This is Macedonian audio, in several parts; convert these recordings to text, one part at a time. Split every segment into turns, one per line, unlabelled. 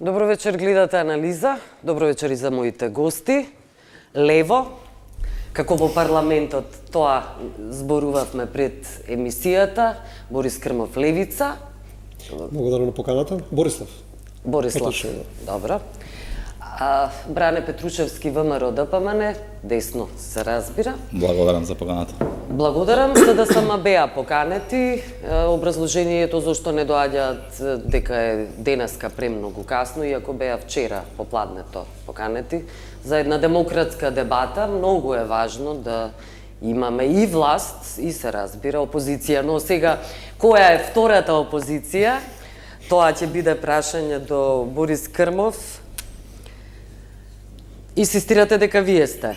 Добро вечер, гледате анализа. Добро вечер и за моите гости. Лево, како во парламентот, тоа зборувавме пред емисијата, Борис Крмов левица.
Благодарам на поканата. Борислав.
Добро. Бране Петрушевски, ВМРО ДПМН, десно се разбира.
Благодарам за поканата.
Благодарам за да сама беа поканети. Образложението зашто не доаѓаат дека е денеска премногу касно, иако беа вчера попладнето поканети. За една демократска дебата многу е важно да имаме и власт, и се разбира опозиција. Но сега, која е втората опозиција? Тоа ќе биде прашање до Борис Крмов. Инсистирате дека вие сте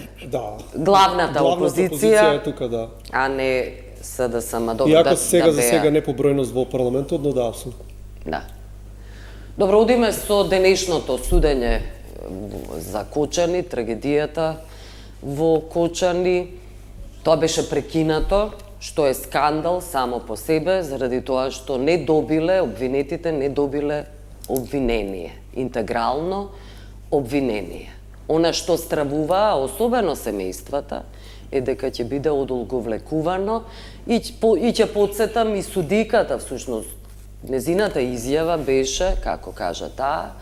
главната опозиција
е тука, да.
А не СДСМ.
Иако за сега не побројност во парламентот, но да, апсолутно.
Да. Добро, одиме со денешното судење за Кочани, трагедијата во Кочани. Тоа беше прекинато, што е скандал само по себе, заради тоа што обвинетите не добиле обвинение, интегрално обвинение. Она што стравува, особено семејствата, е дека ќе биде одолговлекувано и ќе подсетам и судиката, всушност, незината изјава беше, како кажа таа,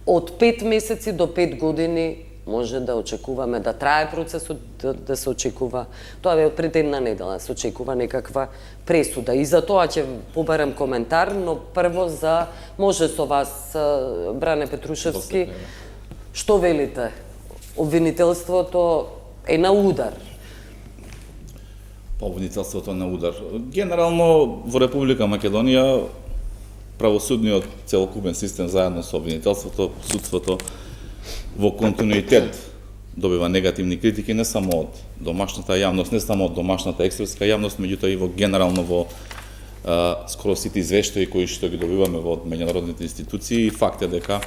од 5 месеци до 5 години може да очекуваме да трае процесот, да се очекува, тоа е од пред една недела, се очекува некаква пресуда. И за тоа ќе побарам коментар, но прво може со вас, Бране Петрушевски, што велите? Обвинителството е на удар.
Обвинителството на удар. Генерално во Република Македонија правосудниот целокупен систем заедно со обвинителството, судството во континуитет добива негативни критики не само од домашната јавност, не само од домашната експертска јавност, меѓутоа и во генерално во скоро сите извештаи кои што ги добиваме од меѓународните институции. Факт е дека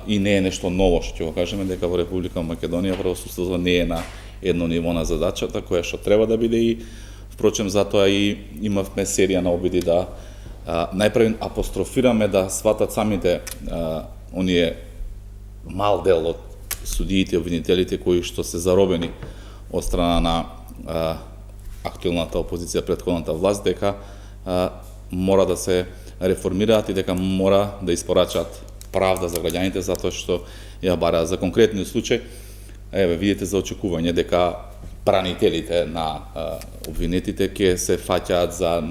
и не е нешто ново, што ќе го кажеме, дека во Република Македонија правосудството не е на едно ниво на задачата, која што треба да биде и, впрочем, затоа и имавме серија на обиди да најпрво апострофираме да сватат самите оние мал дел од судиите и обвинителите кои што се заробени од страна на актуелната опозиција, претходната власт, дека мора да се реформираат и дека мора да испорачат правда за граѓаните затоа што ја бараат. За конкретниот случај, видите за очекување дека бранителите на обвинетите ќе се фаќаат за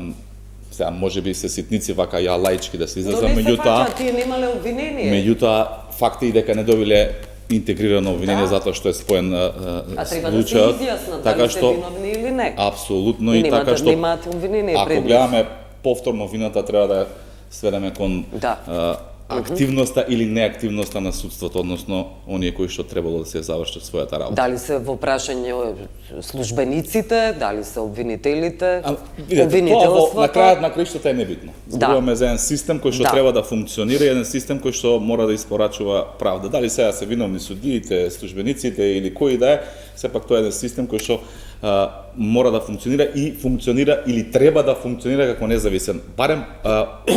сега можеби се ситници вака ја лаички да се изразам,
меѓутоа тие немале обвинение.
Меѓутоа факт е и дека не добиле интегрирано обвинение затоа што е споен случајот.
А треба да се изјаснат дали се виновни или не.
Апсолутно и така што ако гледаме повторно вината треба да сведеме кон активноста или неактивноста на судството, односно оние кои што требало да се завршат својата работа.
Дали се во прашање службениците, дали се обвинителите,
обвинителството? На крајот на краиштата е небитно. Зборуваме за еден систем кој што треба да функционира, еден систем кој што мора да испорачува правда. Дали сега се виновни судиите, службениците или кои да е, сепак тоа е еден систем кој што мора да функционира или треба да функционира како независен, барем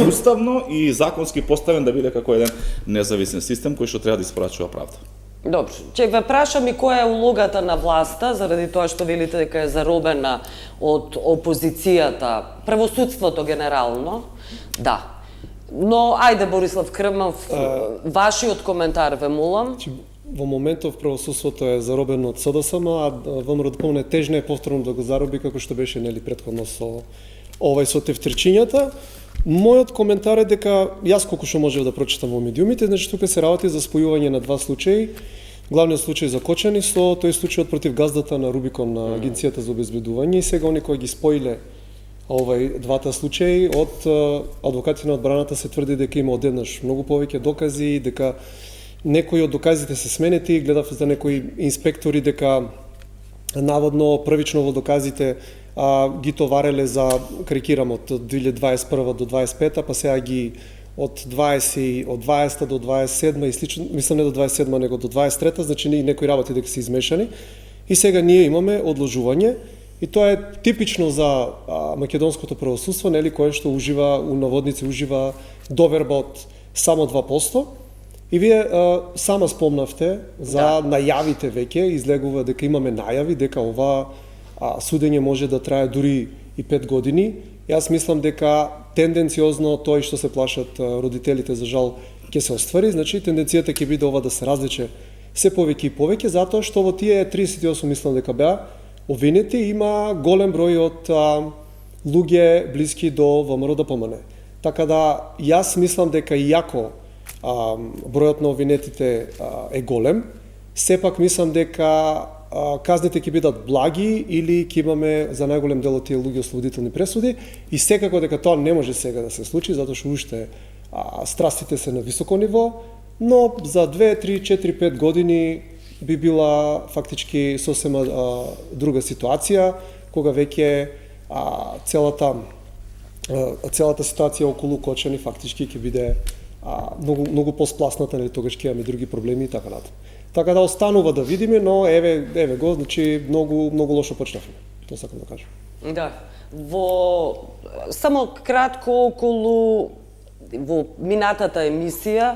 уставно и законски поставен да биде како еден независен систем кој што треба да испорачува правда.
Добро, ќе ве прашам и која е улогата на власта, заради тоа што велите дека е заробена од опозицијата, правосудството генерално, да. Но, ајде, Борислав Крмов, вашиот коментар ве молам.
Во моментов правосудството е заробено од СДСМ, а ВМРО ДПМН тежно е повторно да го зароби како што беше претходно со со тефтерчињата. Мојот коментар е дека јас колку што можев да прочитам во медиумите, значи тука се работи за спојување на два случаи. Главниот случај за Кочани со тој случајот против газдата на Рубикон на Агенцијата за обезбедување и сега они кои ги споиле двата случаи од адвокатите на одбраната се тврди дека има одеднаш многу повеќе докази, дека некои од доказите се сменети, гледав за некои инспектори дека наводно првично во доказите ги товареле за, карикирам, од 2021 до 2025, па сега ги од 20 до 27 и слично, мислам не до 27, него до 23, значи некои работи дека се измешани. И сега ние имаме одложување и тоа е типично за македонското правосудство, нели, кое што ужива, у наводници ужива доверба од само 2%. И вие сама спомнавте за најавите веќе, излегува дека имаме најави, дека ова судење може да трае дури и 5 години. Јас мислам дека тенденциозно тој што се плашат родителите за жал ќе се оствари, значи тенденцијата ќе биде ова да се различе се повеќе и повеќе, затоа што во тие 38 мислам дека беа обвинети има голем број од луѓе блиски до ВМРО-ДПМН. Така да јас мислам дека иако бројот на обвинетите е голем, сепак мислам дека казните ќе бидат благи или ќе имаме за најголем дел од тие луѓе ослободителни пресуди и секако дека тоа не може сега да се случи, затоа што уште страстите се на високо ниво, но за 2, 3, 4, 5 години би била фактички сосема друга ситуација, кога веќе целата ситуација околу Кочани фактички ќе биде многу поспласната, нели тогаш ќе имаме други проблеми и така натаму. Така да останува да видиме, но еве го, значи многу лошо почнавме. Тоа сакам да кажам.
Да. Само кратко во минатата емисија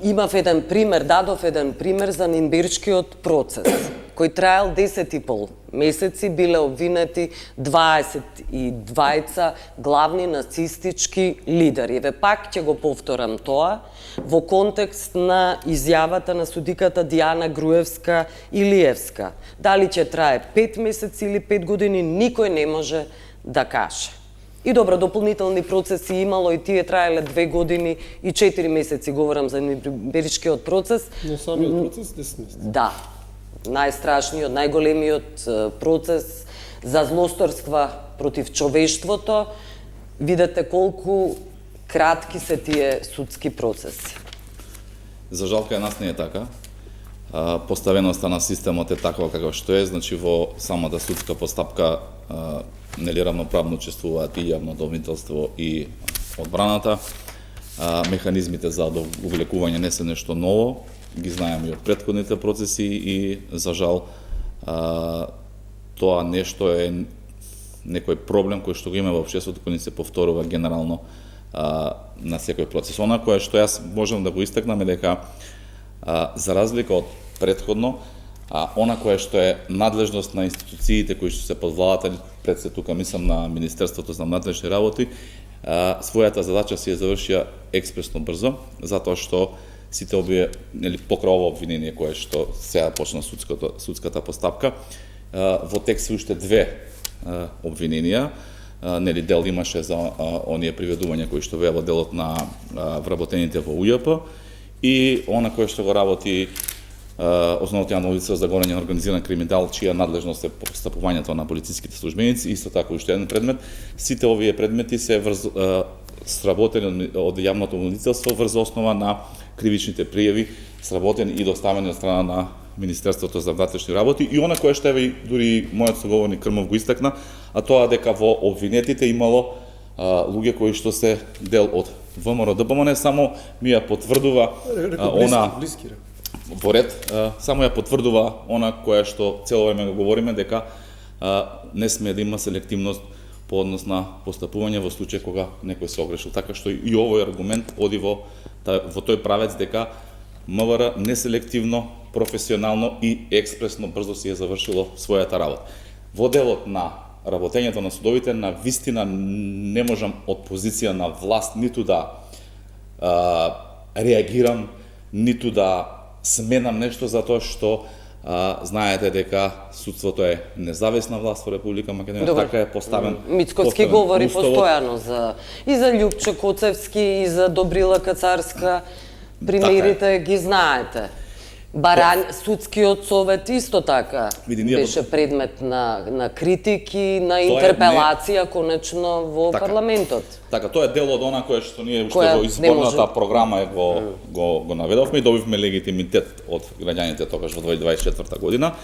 имав еден пример, дадов еден пример за Нирнбергскиот процес, кој траел 10,5 месеци, биле обвинети 22 главни нацистички лидери. Еве пак ќе го повторам тоа во контекст на изјавата на судиката Диана Груевска-Илиевска. Дали ќе трае 5 месеци или 5 години, никој не може да каже. И добро, дополнителни процеси имало и тие траеле 2 години и 4 месеци, говорам за Нирнбергскиот процес.
Но самиот процес 10 месеци.
Да, најстрашниот, најголемиот процес за злосторства против човештвото. Видете колку кратки се тие судски процеси.
За жал кај нас не е така. Поставеноста на системот е таква каква што е, значи во самата судска постапка нели равноправно учествуваат и јавното обвинителство и одбраната. Механизмите за увлекување не се нешто ново, ги знаеме и од претходните процеси и за жал тоа нешто е некој проблем кој што го има во општеството, кој ни се повторува генерално на секој процес. Она кое што јас можам да го истакнам е дека за разлика од претходно, она кое што е надлежност на институциите кои што се под владата, пред се тука мислам на Министерството за внатрешни работи, својата задача си ја завршија експресно брзо, затоа што сите овие нели покрај ово обвинение кое што сега почна судската постапка, во текст се уште 2 обвиненија, нели дел имаше за оние приведувања кои што беа во делот на вработените во УЈП и она кое што го работи Основното јавно обвинителство за гонење на организиран криминал, чија надлежност е постапувањето на полициските службеници, исто така уште еден предмет. Сите овие предмети се сработени од јавното обвинителство врз основа на кривичните пријави, сработени и доставени од страна на Министерството за внатрешни работи. И она кое што еве дури мојот соговорник Крмов го истакна, а тоа дека во обвинетите имало луѓе кои што се дел од ВМРО-ДПМН, само ми ја потврдува
блиски.
Во ред, само ја потврдува она кое што цело време го говориме, дека не сме да има селективност по однос на постапување во случај кога некој се огрешил. Така што и овој аргумент оди во тој правец дека МВР неселективно, професионално и експресно брзо си е завршило својата работа. Во делот на работењето на судовите, на вистина не можам од позиција на власт ниту да реагирам, ниту да сменам нешто, затоа што знаете дека судството е независна власт во Република Македонија, така е поставен.
Мицкоски говори постојано и за Љупче Коцевски, и за Добрила Кацарска, примерите ги знаете. Судскиот совет исто така беше предмет на критики, на интерпелација конечно во парламентот.
Така, тоа е дел од она кое што ние уште во изборната програма го наведовме и добивме легитимитет од граѓаните тогаш во 2024 година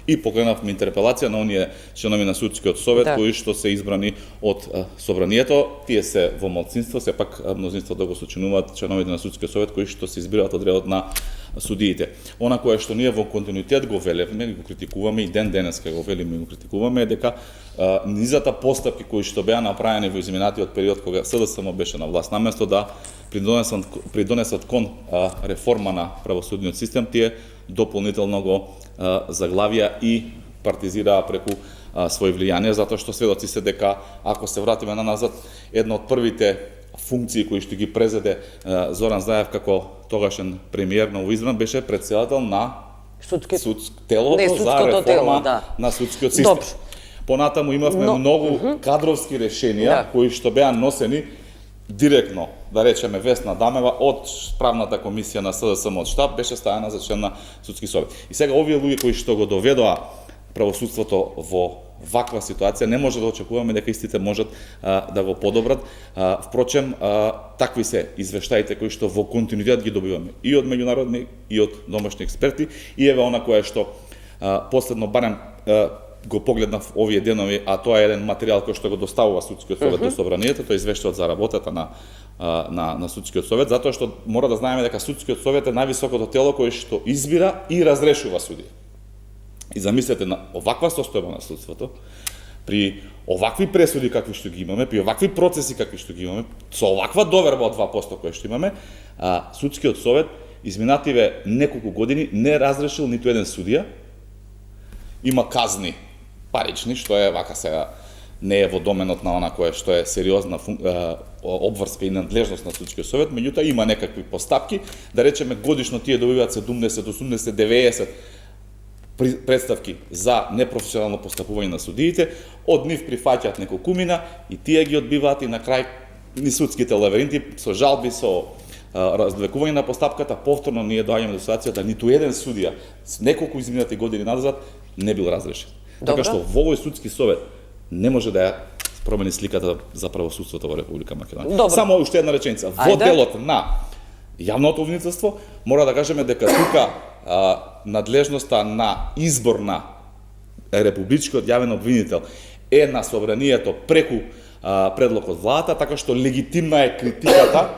и покренавме интерпелација на оние членови на судскиот совет кои што се избрани од собранието. Тие се во малцинство, сепак мнозинството го сочинуваат членовите на судскиот совет кои што се избираат од редот на судиите. Она кое што ние во континуитет го велевме, го критикуваме и ден денеска го велиме и го критикуваме е дека низата постапки кои што беа направени во изминатиот период кога СДСМ беше на власт, наместо да придонесат кон реформа на правосудниот систем, тие дополнително го заглавија и партизираа преку свој влијание, затоа што сведоци се дека, ако се вратиме назад, една од првите функции кои што ги презеде Зоран Заев како тогашен премиер новоизбран беше председател на телото за реформа на судскиот систем.
Добро.
Понатаму имавме многу кадровски решенија кои што беа носени директно, да речеме, Весна Дамева од правната комисија на СДСМ од штаб беше ставена за член на судски совет. И сега овие луѓе кои што го доведоа правосудството во ваква ситуација, не може да очекуваме дека истите можат да го подобрат. Впрочем, такви се извештаите кои што во континуитет ги добиваме и од меѓународни и од домашни експерти, и еве она која што последно барем го погледнав овие денови, а тоа е еден материјал кој што го доставува судскиот совет до собранието, тој извештаот за работата на судскиот совет, затоа што мора да знаеме дека судскиот совет е највисокото тело кое што избира и разрешува судија. И замислете на оваква состојба на судството, при овакви пресуди какви што ги имаме, при овакви процеси какви што ги имаме, со оваква доверба од 2% која што имаме, судскиот совет изминативе неколку години не разрешил ниту еден судија. Има казни парични, што е вака сега не е во доменот на она кое што е сериозна обврска и надлежност на судскиот совет, меѓутоа има некакви постапки, да речеме годишно тие добиваат 70, 80, 90 представки за непрофесионално постапување на судиите, од нив прифаќаат неколкумина и тие ги одбиваат и на крај ни судските лавиринти со жалби, со раздвекување на постапката, повторно ние доаѓаме до ситуација да ниту еден судија с неколку изминати години назад не бил разрешен. Така што во овој судски совет не може да ја промени сликата за правосудството во Република Македонија.
Добро.
Само уште една реченица. Во делот на јавното обвинителство мора да кажеме дека тука надлежноста на избор на републичкиот јавен обвинител е на собранието преку предлог од владата, така што легитимна е критиката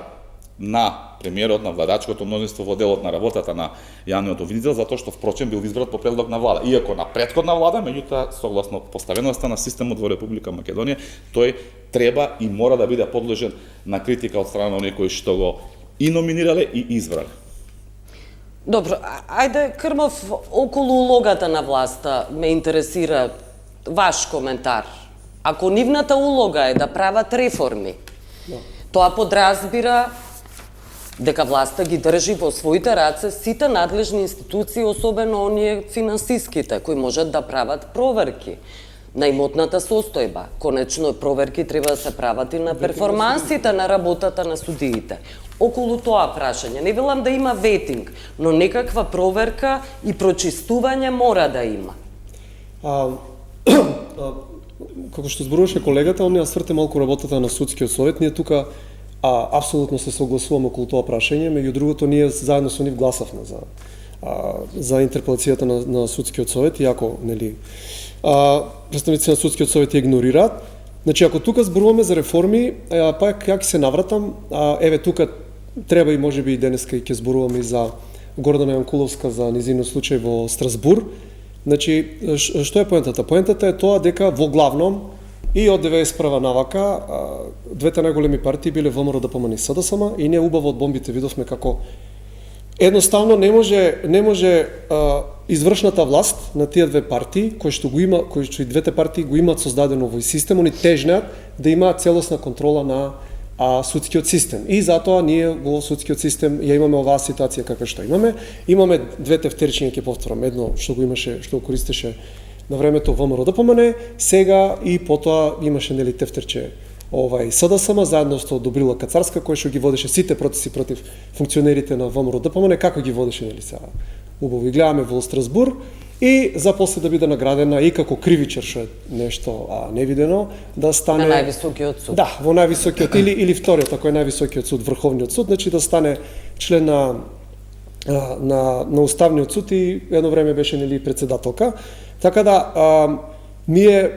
на премиерот, на владачкото мнозинство во делот на работата на јавниот обвинител, затоа што впрочем бил избран по предлог на влада. Иако на претходна влада, меѓутоа согласно поставеноста на системот во Република Македонија, тој треба и мора да биде подложен на критика од страна на оние кои што го и номинирале и избрале.
Добро, ајде Крмов, околу улогата на власта ме интересира ваш коментар. Ако нивната улога е да прават реформи, тоа подразбира дека власта ги држи во своите раце сите надлежни институции, особено оние финансиските, кои можат да прават проверки на имотната состојба. Конечно, проверки треба да се прават и на перформансите на работата на судиите. Околу тоа прашање, не велам да има ветинг, но некаква проверка и прочистување мора да има.
Како што зборуваше колегата, он ја сврте малку работата на судскиот совет. Ние тука апсолутно се согласуваме околу тоа прашање, меѓу другото ние заедно со нив гласавме за интерпелацијата на судскиот совет, иако нели представници на судскиот совет ја игнорираат. Значи, ако тука зборуваме за реформи, па ја ќе се навратам, еве тука треба и можеби и денеска ќе зборуваме и за Гордана Јанкуловска, за низиниот случај во Страсбур. Значи, што е поентата? Поентата е тоа дека во главном и од 91 навака двете најголеми партии биле ВМРО, ДПМН и СДСМ, и ние убаво од бомбите видовме како едноставно не може извршната власт на тие две партии, кои што и двете партии го имаат создадено во систем, они тежнеат да имаат целосна контрола на судскиот систем. И затоа ние во судскиот систем ја имаме оваа ситуација каква што имаме. Имаме двете втерични, ќе повторам, едно што го имаше, што го користеше на времето ВМРО ДПМН, сега и потоа имаше нели тефтерче СДСМ заедно со Добрила Кацарска, кој што ги водеше сите процеси против функционерите на ВМРО ДПМН, како ги водеше нели сега. Убаво ги гледаме во Страсбур и за после да биде наградена и како кривичар, што е нешто невидено, да стане
на највисокиот суд.
Да, во највисокиот или вториот, ако е највисокиот суд, Врховниот суд, значи да стане член на Уставниот суд и едно време беше нели председателка. Така да ние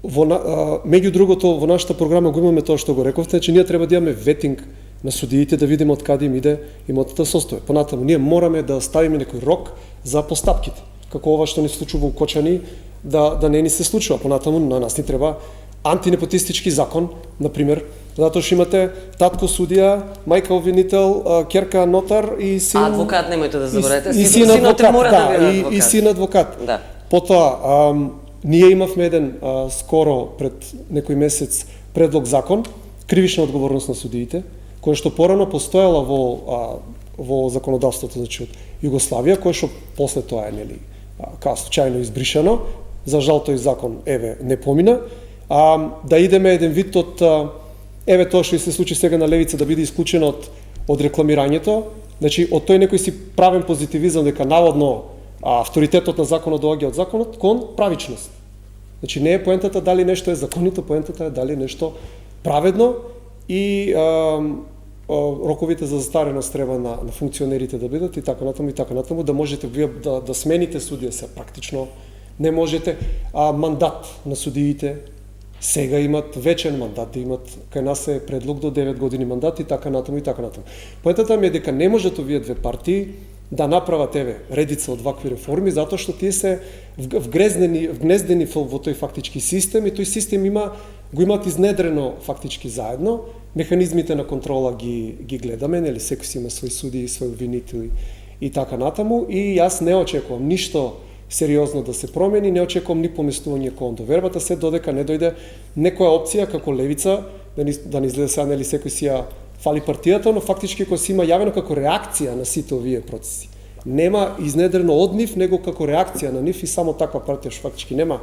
меѓу другото во нашата програма го имаме тоа што го рековте, значи ние треба да имаме ветинг на судиите да видиме од каде им иде имотната состојба. Понатаму ние мораме да ставиме некој рок за постапките. Како ова што ни случува у Кочани, да не ни се случува. Понатаму на нас ни треба антинепотистички закон, например, затоа што имате татко судија, мајка обвинител, ќерка нотар и син
Адвокат, немојте да заборавате,
и син
синот
адвокат,
мора да биде адвокат.
и син адвокат.
Да.
Потоа, ние имавме еден скоро пред некој месец предлог закон, кривична одговорност на судиите, која што порано постоела во законодавството, значи од Југославија, кој што после тоа е нели као случајно избришано. За жал тој закон не помина. Да идеме еден вид од тоа што и се случи сега на левица да биде исклучено од рекламирањето, значи од тој некој си правен позитивизам дека наводно авторитетот на законот доаѓа од законот кон правичност. Значи не е поентата дали нешто е законито, поентата е дали нешто праведно и роковите за застареност треба на функционерите да бидат и така натаму, да можете вие да смените судија се практично не можете. Мандат на судиите сега имат вечен мандат, да имат кај нас е предлог до 9 години мандат и така натаму. Поентата ми е дека не можат овие две партии да направат редица од вакви реформи, затоа што тие се вгнездени во тој фактички систем и тој систем го имаат изнедрено фактички заедно. Механизмите на контрола ги гледаме, нели секој си има свој суди, свој обвинители и така натаму, и јас не очекувам ништо сериозно да се промени, не очекувам ни поместување кон довербата, се додека не дојде некоја опција како левица, да не изгледа сега нели секој си ја фали партијата, но фактички кој се има јавено како реакција на сите овие процеси. Нема изнедрено од нив, него како реакција на нив и само таква партија што фактички нема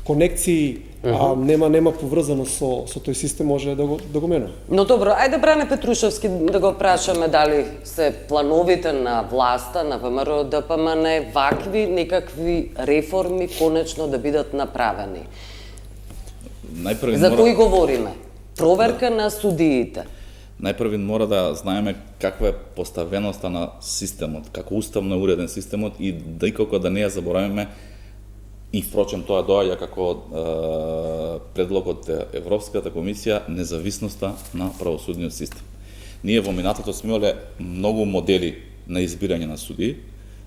конекции, нема поврзано со тој систем, може да го менува.
Но добро, ајде Бране Петрушевски да го прашаме дали се плановите на власта, на ВМРО ДПМН, вакви некакви реформи конечно да бидат направени. За кои говориме? Проверка на судиите.
Најпрви мора да знаеме каква е поставеноста на системот, како уставно уреден системот и никако да не ја забораваме. И впрочем тоа доаѓа како предлог од Европската комисија, независноста на правосудниот систем. Ние во минатото сме имале многу модели на избирање на судии.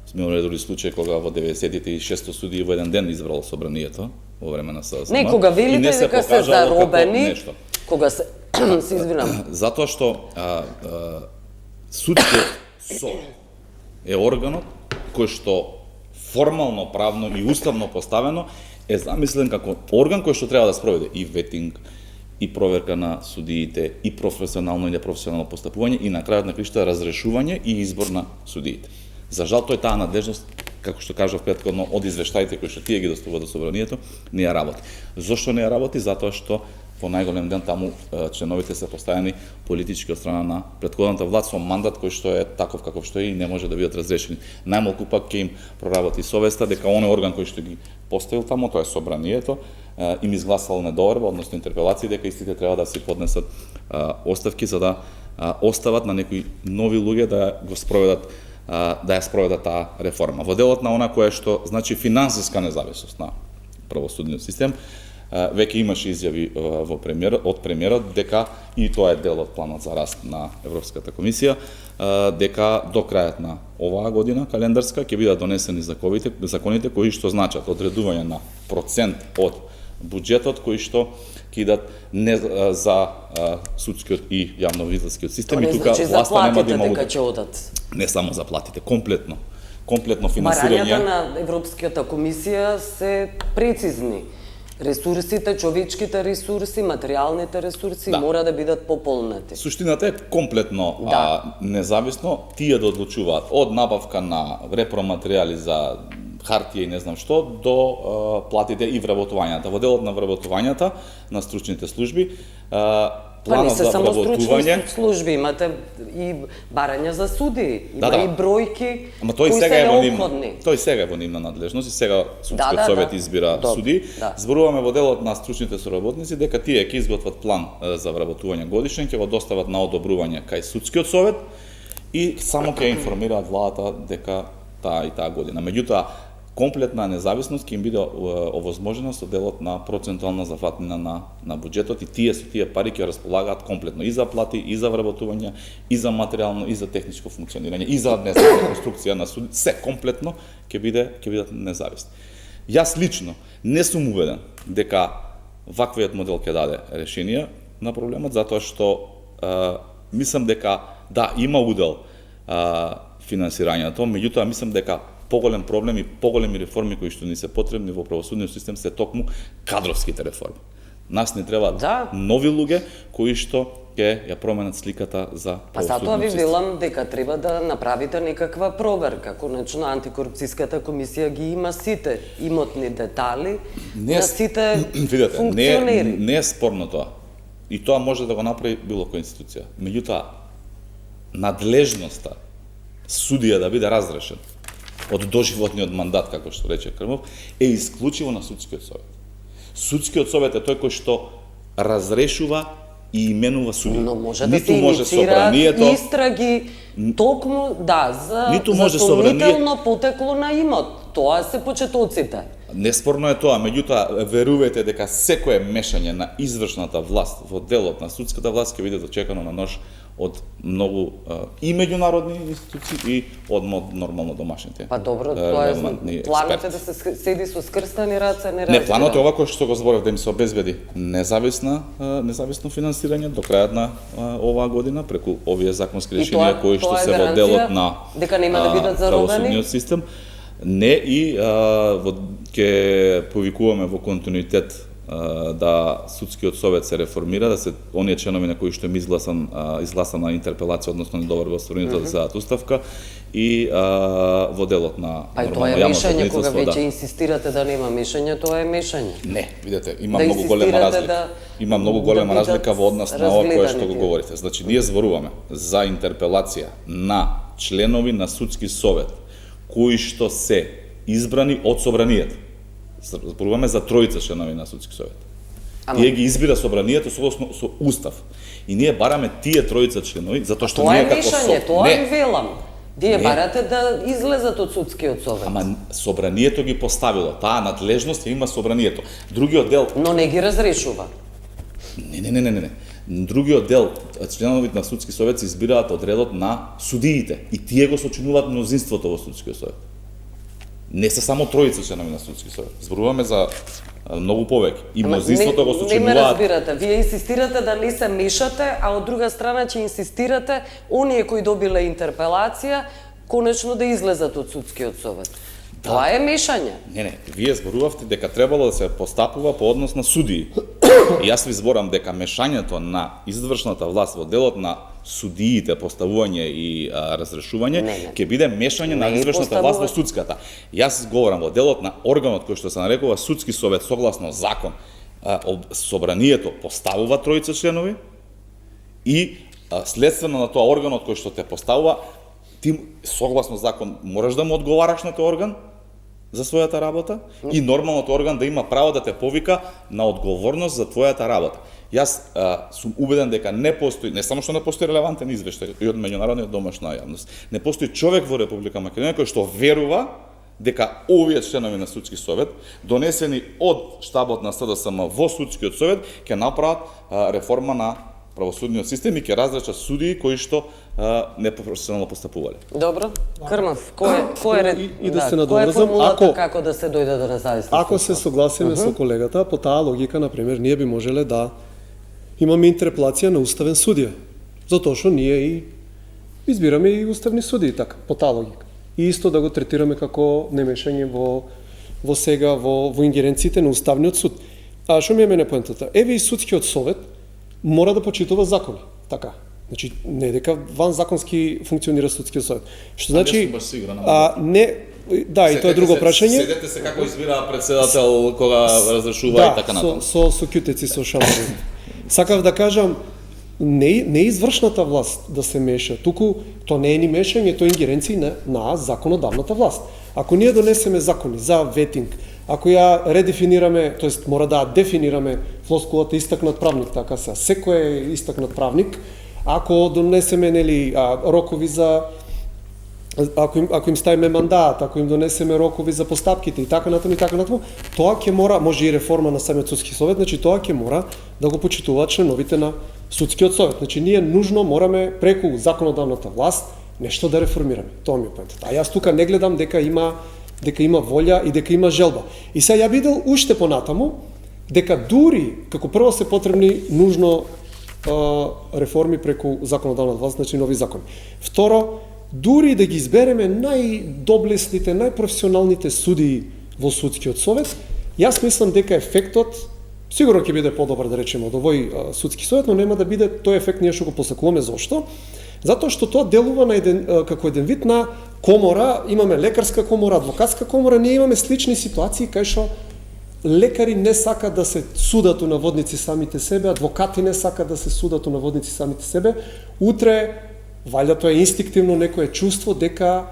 Сме имале дори случаи кога во 90-тите и 600 судии во еден ден избрало собранието во време на СДСМ.
Не, кога велите дека се заробени, кога се извинам.
Затоа што судскиот сод е органот кој што формално, правно и уставно поставено е замислен како орган кој што треба да спроведе и ветинг, и проверка на судиите, и професионално и непрофесионално постапување и на крајот на краишта разрешување и избор на судиите. За жал тој таа надлежност, како што кажав претходно, од извештаите кои што тие ги доставуваат до собранието, не ја работи. Зошто не ја работи? Затоа што во најголем ден таму членовите се поставени политички од страна на претходната власт со мандат кој што е таков каков што е и не може да бидат разрешени. Најмалку пак ќе им проработи совеста дека оној орган кој што ги поставил таму, тоа е собранието, им изгласал недоверба, односно интерпелации, дека истите треба да се поднесат оставки за да остават на некои нови луѓе да го спроведат да ја спроведат таа реформа. Во делот на она кое што значи финансиска независност на правосудниот систем, веќе имаше изјави од премиерот дека и тоа е дел од планот за раст на Европската комисија, дека до крајот на оваа година календарска ќе бидат донесени законите кои што значат одредување на процент од буџетот кои што ќе идат не за судскиот и јавнообвинителскиот систем и тука власта нема да има не само за платите, комплетно финансирање.
Барањата на Европската комисија се прецизни. Ресурсите, човечките ресурси, материјалните ресурси мора да бидат пополнети.
Суштината е комплетно независно тие да одлучуваат од набавка на репроматеријали за хартија и не знам што до платите и вработувањата. Во делот на вработувањата на стручните служби планот за вработување
служби имате и барања за суди, има и бројки кои се неопходни.
Тој сега е во нивна надлежност и сега судскиот совет избира суди. Зборуваме во делот на стручните соработници дека тие ќе изготват план за вработување годишен, ќе го достават на одобрување кај судскиот совет и само ќе информираат владата дека таа и таа година. Меѓутоа комплетна независност ќе им биде овозможена со делот на процентуална зафатнина на буџетот и тие со тие пари ќе располагаат комплетно и за плати, и за вработување, и за материјално, и за техничко функционирање, и за реконструкција на суди, се комплетно ќе бидат независни. Јас лично не сум уведен дека ваквиот модел ќе даде решение на проблемот, затоа што мислам дека да, има удел финансирањето, меѓутоа мислам дека поголем проблем и поголеми реформи кои што ни се потребни во правосудниот систем се токму кадровските реформи. Нас не треба нови луѓе кои што ќе ја променат сликата за правосудниот систем.
Затоа ви велам дека треба да направите некаква проверка. Конечно, антикорупцијската комисија ги има сите имотни детали на сите функционери.
Не е спорно тоа. И тоа може да го направи било која институција. Меѓутоа, надлежноста судија да биде разрешен од доживотниот мандат, како што рече Крмов, е исклучиво на судскиот совет. Судскиот совет е тој кој што разрешува и именува судија.
Но може да се инициираат истраги токму, за сомнително потекло на имот. Тоа се почетоците.
Неспорно е тоа, меѓутоа верувајте дека секое мешање на извршната власт во делот на судската власт ќе биде дочекано на нож од многу и меѓународни институции и од нормално домашните.
Па добро, тоа е планот е да се седи со скрстани раце, не разбирам.
Не, планот е ова кој што го зборев, да им се обезбеди независно финансирање до крајот на оваа година преку овие законски решенија кои што се во делот на
дека нема да бидат заробени
систем. Не, и ќе повикуваме во континуитет да судскиот совет се реформира, да се оние членови на кои што им изгласана интерпелација, односно недовер во стварнината за оставка и во делот на
нормално јавно мешање, кога веќе инсистирате да нема мешање, тоа е мешање.
Не, видете, има многу голема разлика. Има многу голема разлика во однос на ова кое што го говорите. Значи, ние зборуваме за интерпелација на членови на судски совет кои што се избрани од собранието. Зборуваме за тројца членови на судски совет. Тие ги избира собранието согласно со устав. И ние бараме тие тројца членови затоа што ние како
мешање, тоа ви велам. Вие барате да излезат од судскиот совет.
Ама собранието ги поставило, таа надлежност ја има собранието. Другиот дел
но не ги разрешува.
Не. Другиот дел, членовите на судски совет се избираат од редот на судиите и тие го сочинуваат мнозинството во судскиот совет. Не се само тројца членови на судски совет. Зборуваме за многу повеќе. И мнозинството го сочинуваат.
Не ме разбирате. Вие инсистирате да не се мешате, а од друга страна ќе инсистирате оние кои добиле интерпелација конечно да излезат од судскиот совет. Тоа е мешање.
Не, вие зборувавте дека требало да се постапува по однос на судии. И јас ви зборам дека мешањето на извршната власт во делот на судиите, поставување и разрешување ќе биде мешање на извршната власт во судската. Јас говорам во делот на органот кој што се нарекува судски совет согласно закон. Собранието поставува тројца членови и следствено на тоа органот кој што те поставува, ти согласно закон можеш да му одговараш на тој орган за својата работа и нормалното орган да има право да те повика на одговорност за твојата работа. Јас сум убеден дека не постои, не само што не постои релевантен извештај и од меѓународниот домашна јавност, не постои човек во Република Македонија кој што верува дека овие членови на судски совет, донесени од штабот на СДСМ во судскиот совет, ќе направат реформа на правосудниот систем и ќе разрешат судии кои што непрофесионално постапувале.
Добро. Крмов, кој е ред?
И да се надоврзам,
како да се дојде до независност?
Ако се согласиме со колегата, по таа логика, на пример, ние би можеле да имаме интерпелација на уставен судија, затоа што ние и избираме и уставни судии, така, по таа логика. И исто да го третираме како немешање во сега во ингеренциите на уставниот суд. А што ми е мене поентата? Еве и судскиот совет мора да почитува закони, така. Значи, не дека ван законски функционира судскиот совет. Што значи да, и тоа е друго прашање.
Седете се како избира претседател кога разрешува и така натаму.
Со кјутеци, со шамари. Сакав да кажам, не извршната власт да се меша, туку тоа не е ни мешање, тоа е ингеренција на законодавната власт. Ако ние донесеме закони за ветинг, ако ја редефинираме, тоест мора да дефинираме флоскулата истакнат правник, така се, секој е истакнат правник, ако донесеме рокови за ако им ставиме мандат, ако им донесеме рокови за постапките и така натаму, тоа ќе мора, може и реформа на самиот судски совет, значи тоа ќе мора да го почитуваат членовите на судскиот совет. Значи ние нужно мораме преку законодавната власт нешто да реформираме. Тоа ми е поентата. А јас тука не гледам дека има волја и дека има желба. И сега ја бидел уште понатаму, дека дури како прво се потребни нужно реформи преку законодавната власт, значи нови закони. Второ, дури да ги избереме најдоблесните, најпрофесионалните судии во судскиот совет, јас мислам дека ефектот сигурно ќе биде подобар, да речеме, од овој судски совет, но нема да биде тој ефект ние што го посакуваме. Зошто? Затоа што тоа делува на како еден вид на комора, имаме лекарска комора, адвокатска комора, ние имаме слични ситуации кај што лекари не сакаат да се судат у наводници самите себе, адвокати не сакаат да се судат у наводници самите себе. Утре, валјда тоа е инстинктивно некое чувство дека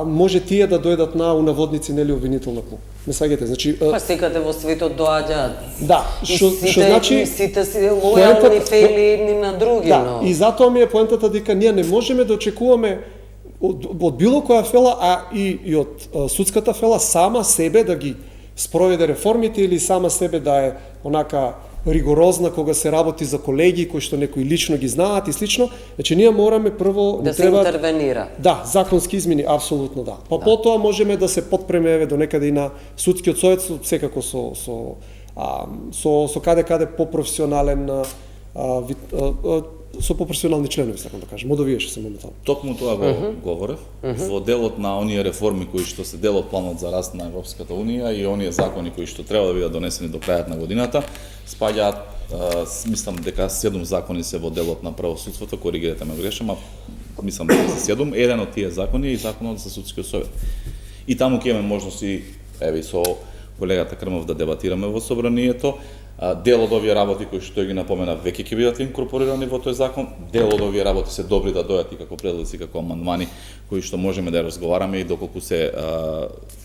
може тие да дојдат на унаводници нели обвинителна клуб. Не саѓате, значи
па секаде во светот доаѓаат.
Да, што значи
сите си лојални фели едни на други,
да,
но
и затоа ми е поентата дека ние не можеме да очекуваме од било која фела, а и од судската фела сама себе да ги спроведе реформите или сама себе да е онака ригорозна кога се работи за колеги кои што некои лично ги знаат и слично, значи ние мораме прво
да се интервенира.
Да, законски измени, апсолутно да. Па потоа можеме да се подпреме до некаде и на судскиот совет, секако со каде попрофесионален со попрофесионални членови, сакам да кажам, одовиеше се моментално.
Токму тоа го говорев. Во делот на оние реформи кои што се дел од планот за раст на Европската унија и оние закони кои што треба да бидат донесени до крајот на годината, спаѓаат, мислам дека 7 закони се во делот на правосудството, коригирате ме грешам, а мислам дека се 7, еден од тие закони е и законот за судскиот совет. И таму ќе имаме можности, еве и со колегата Крмов да дебатираме во собранието. Дел од овие работи кои што ги напомена веќе ќе бидат инкорпорирани во тој закон. Дел од овие работи се добри да дојдат и како предлози, како амандмани кои што можеме да разговараме и доколку се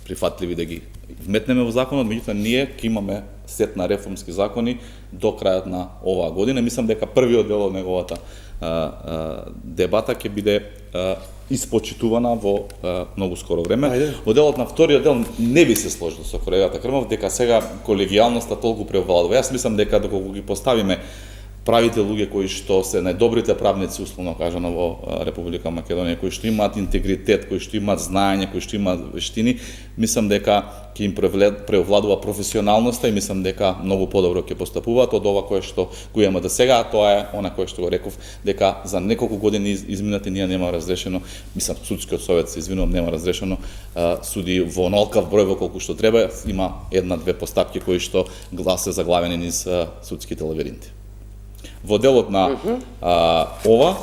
прифатливи да ги вметнеме во законот. Меѓутоа ние ќе имаме сет на реформски закони до крајот на оваа година. Мислам дека првиот дел од неговата дебата ќе биде испочитувана во многу скоро време. Во делот на вториот дел не би се сложил со колегата Крмов дека сега колегијалноста толку преовладува. Јас мислам дека доколку ги поставиме правите луѓе кои што се најдобрите правници, условно кажано, во Република Македонија, кои што имаат интегритет, кои што имаат знаење, кои што имаат вештини, мислам дека ќе им преовладува професионалноста и мислам дека многу подобро ќе постапуваат од ова кое што го имаме до сега, а тоа е она кое што го реков, дека за неколку години изминати ние нема разрешено, мислам судскиот совет се извинувам, нема разрешено суди во онолкав број во колку што треба, има една-две постапки кои што се заглавени низ судските лабиринти. Во делот на ова,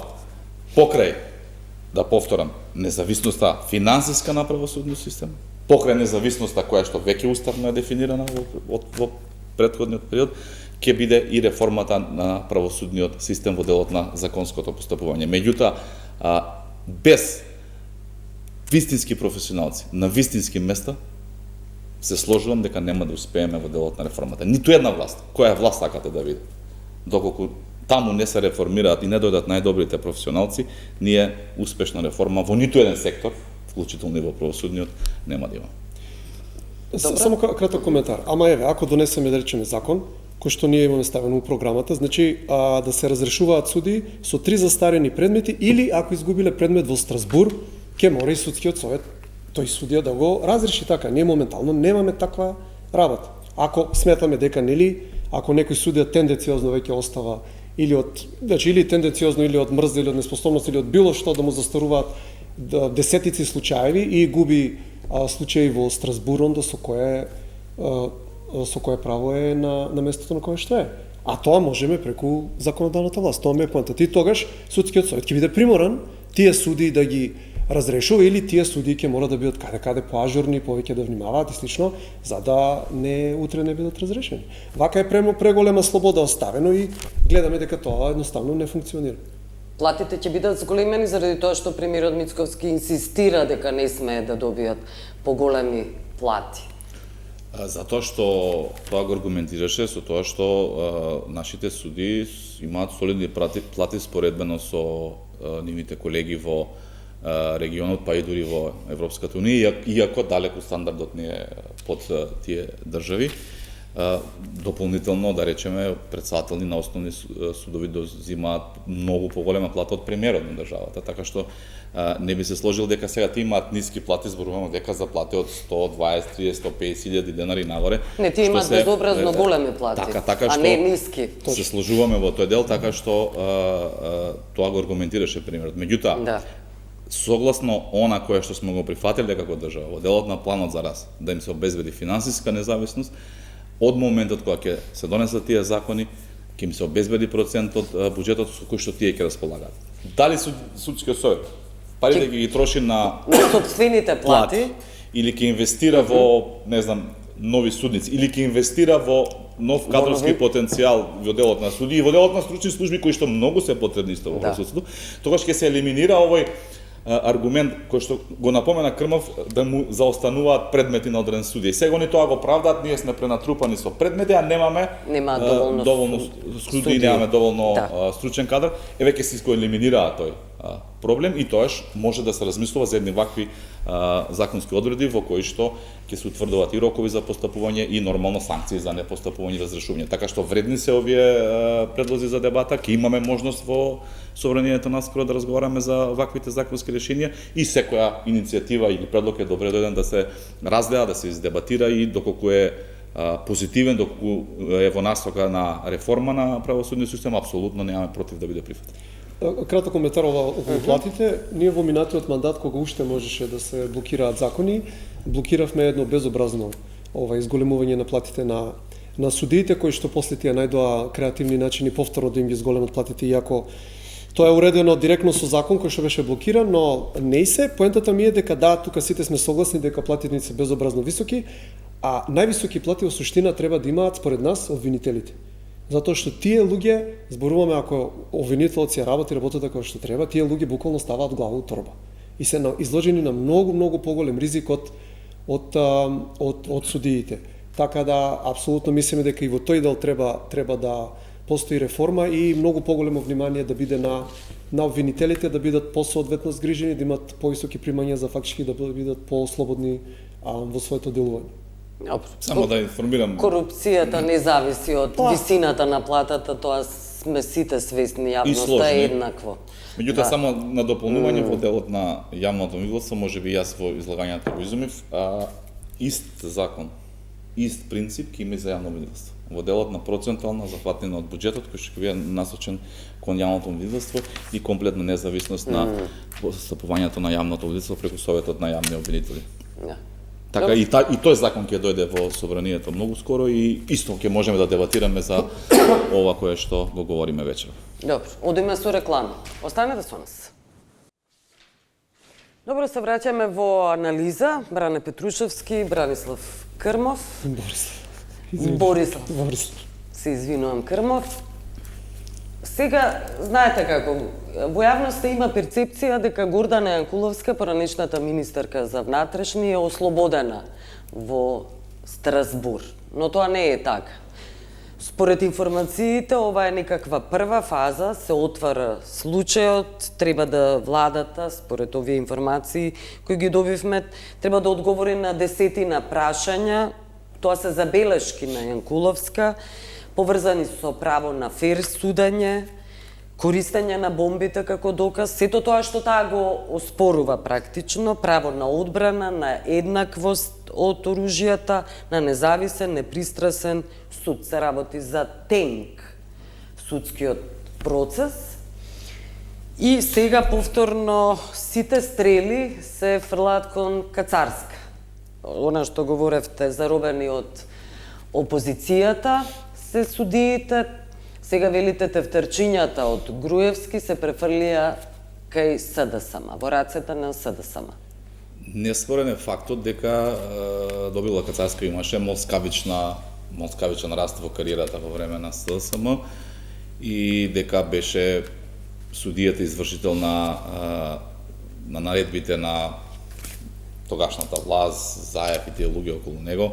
покрај, да повторам, независноста финансиска на правосудниот систем, покрај независноста која што веќе уставно е дефинирана во претходниот период, ќе биде и реформата на правосудниот систем во делот на законското постапување. Меѓутоа, без вистински професионалци на вистински места, се сложувам дека нема да успееме во делот на реформата. Ниту една власт, која власт сакате да види. Доколку таму не се реформираат и не дојдат најдобрите професионалци, ние успешна реформа во ниту еден сектор, вклучително и во правосудниот, нема да има.
Само краток коментар. Ама еве, ако донесеме да речеме закон, кој што ние имаме ставено у програмата, значи да се разрешуваат суди со 3 застарени предмети или ако изгубиле предмет во Страсбур, ќе мора и судскиот совет тој судија да го разреши така. Ние моментално немаме таква работа. Ако сметаме дека нели, ако некој судија тенденциозно веќе остава или или тенденциозно или од мрза или од неспособност или од било што да му застаруваат десетици случаеви и губи случаи во Страсбур, онда со кое право е на местото на кое што е. А тоа можеме преку законодавната власт. Тоа ме е поентата. И тогаш судскиот совет ќе биде приморан тие суди да ги разрешува или тие суди ќе мора да бидат каде поажурни, повеќе да внимаваат и слично, за да утре не бидат разрешени. Вака е преголема слобода оставено и гледаме дека тоа едноставно не функционира.
Платите ќе бидат зголемени заради тоа што премиерот Мицковски инсистира дека не смее да добијат поголеми плати.
Затоа што тоа го аргументираше со тоа што нашите суди имаат солидни плати споредбено со нивните колеги во регионот, па и дури во Европската унија, иако далеку стандардот не е под тие држави. дополнително, да речеме, председатели на основни судови дозимаат многу поголема плата од премиерот на државата, така што не би се сложил дека сега тие имаат ниски плати, зборуваме дека за плати од 120, 30, 150 илјади денари нагоре.
Не, тие имаат безобразно големи плати,
така
а не ниски.
Се сложуваме во тој дел, така што тоа го аргументираше премиерот. Меѓутоа,
да.
Согласно она кое што сме го прифатиле како држава во делот на планот за раст, да им се обезбеди финансиска независност, од моментот кога ќе се донесат тие закони, ќе им се обезбеди процент од буџетот со кој што тие ќе располагаат. Дали судскиот совет парите ќе ги троши на
сопствените плати
или ќе инвестира во, не знам, нови судници, или ќе инвестира во нов кадровски потенцијал во делот на суди и во делот на стручни служби кои што многу се потребни исто во правосудството, тогаш ќе се елиминира овој аргумент кој што го напомена Крмов да му заостануваат предмети на одреден судија. И сега они тоа го правдаат, ние сме пренатрупани со предмети, а немаме доволно студии, немаме доволно стручен кадар. Еве ќе се елиминираа тој проблем и тоаш може да се размислува за едни вакви законски одредби во кои што ќе се утврдуваат и рокови за постапување и нормално санкции за непостапување и разрешување. Така што вредни се овие предлози за дебата, ќе имаме можност во собранието наскоро да разговараме за ваквите законски решенија и секоја иницијатива или предлог е добре дојден да се разгледа, да се издебатира и доколку е позитивен, доколку е во насока на реформа на правосудниот систем, апсолутно немаме против да биде прифатен.
Краток коментар околу платите. Ние во минатиот мандат, кога уште можеше да се блокираат закони, блокиравме едно безобразно изголемување на платите на судиите, кои што после тие најдоа креативни начини повторно да им ги зголемат платите, иако тоа е уредено директно со закон кој што беше блокиран, но не и се. Поентата ми е дека да, тука сите сме согласни дека платите се безобразно високи, а највисоки плати во суштина треба да имаат според нас обвинителите. Затоа што тие луѓе, зборуваме ако обвинителот си работи работата како што треба, тие луѓе буквално ставаат глава у торба и се изложени на многу поголем ризик од судиите. Така да апсолутно мислиме дека и во тој дел треба да постои реформа и многу поголемо внимание да биде на обвинителите, да бидат посоодветно згрижени, да имат повисоки примања за фактички да бидат послободни во своето делување.
Само да информирам.
Корупцијата не зависи од висината на платата, тоа сме сите свесни, јавноста е еднакво.
Меѓутоа, само на дополнување во делот на јавното милоство, може би јас во излагањето го изумив, ист закон, ист принцип ќе има и за јавно милоство. Во делот на процентуална зафатнина од буџетот, кој што ќе биде насочен кон јавното обвинителство и комплетна независност на постапувањето на јавното обвинителство преку Советот на јавни обвинители. Така и тој закон ќе дојде во собранието многу скоро и исто ќе можеме да дебатираме за ова кое што го говориме вечер.
Добро, одиме со реклама. Останете со нас. Добро, се враќаме во анализа. Бране Петрушевски, Бранислав Крмов. Борислав. Се извинувам, Крмов. Сега, знаете како, во јавноста има перцепција дека Гордана Јанкуловска, поранешната министерка за внатрешни, е ослободена во Страсбур. Но тоа не е така. Според информациите, ова е некаква прва фаза, се отвара случајот, треба да владата, според овие информации кои ги добивме, треба да одговори на десетина прашања. Тоа се забелешки на Јанкуловска, поврзани со право на фер судење, користење на бомбите како доказ, сето тоа што таа го оспорува практично, право на одбрана, на еднаквост од оружјата, на независен, непристрасен суд. Се работи за тенк судскиот процес. И сега повторно сите стрели се фрлаат кон Кацарска. Она што говоревте, заробени од опозицијата, се судиите, сега велите тефтерчињата од Груевски се префрлија кај СДСМ, во рацете на СДСМ.
Неспорен е фактот дека Добила Кацарска имаше моцкавичен раст во кариерата во време на СДСМ и дека беше судијата извршител на наредбите на тогашната власт, Заев и тие луѓе околу него.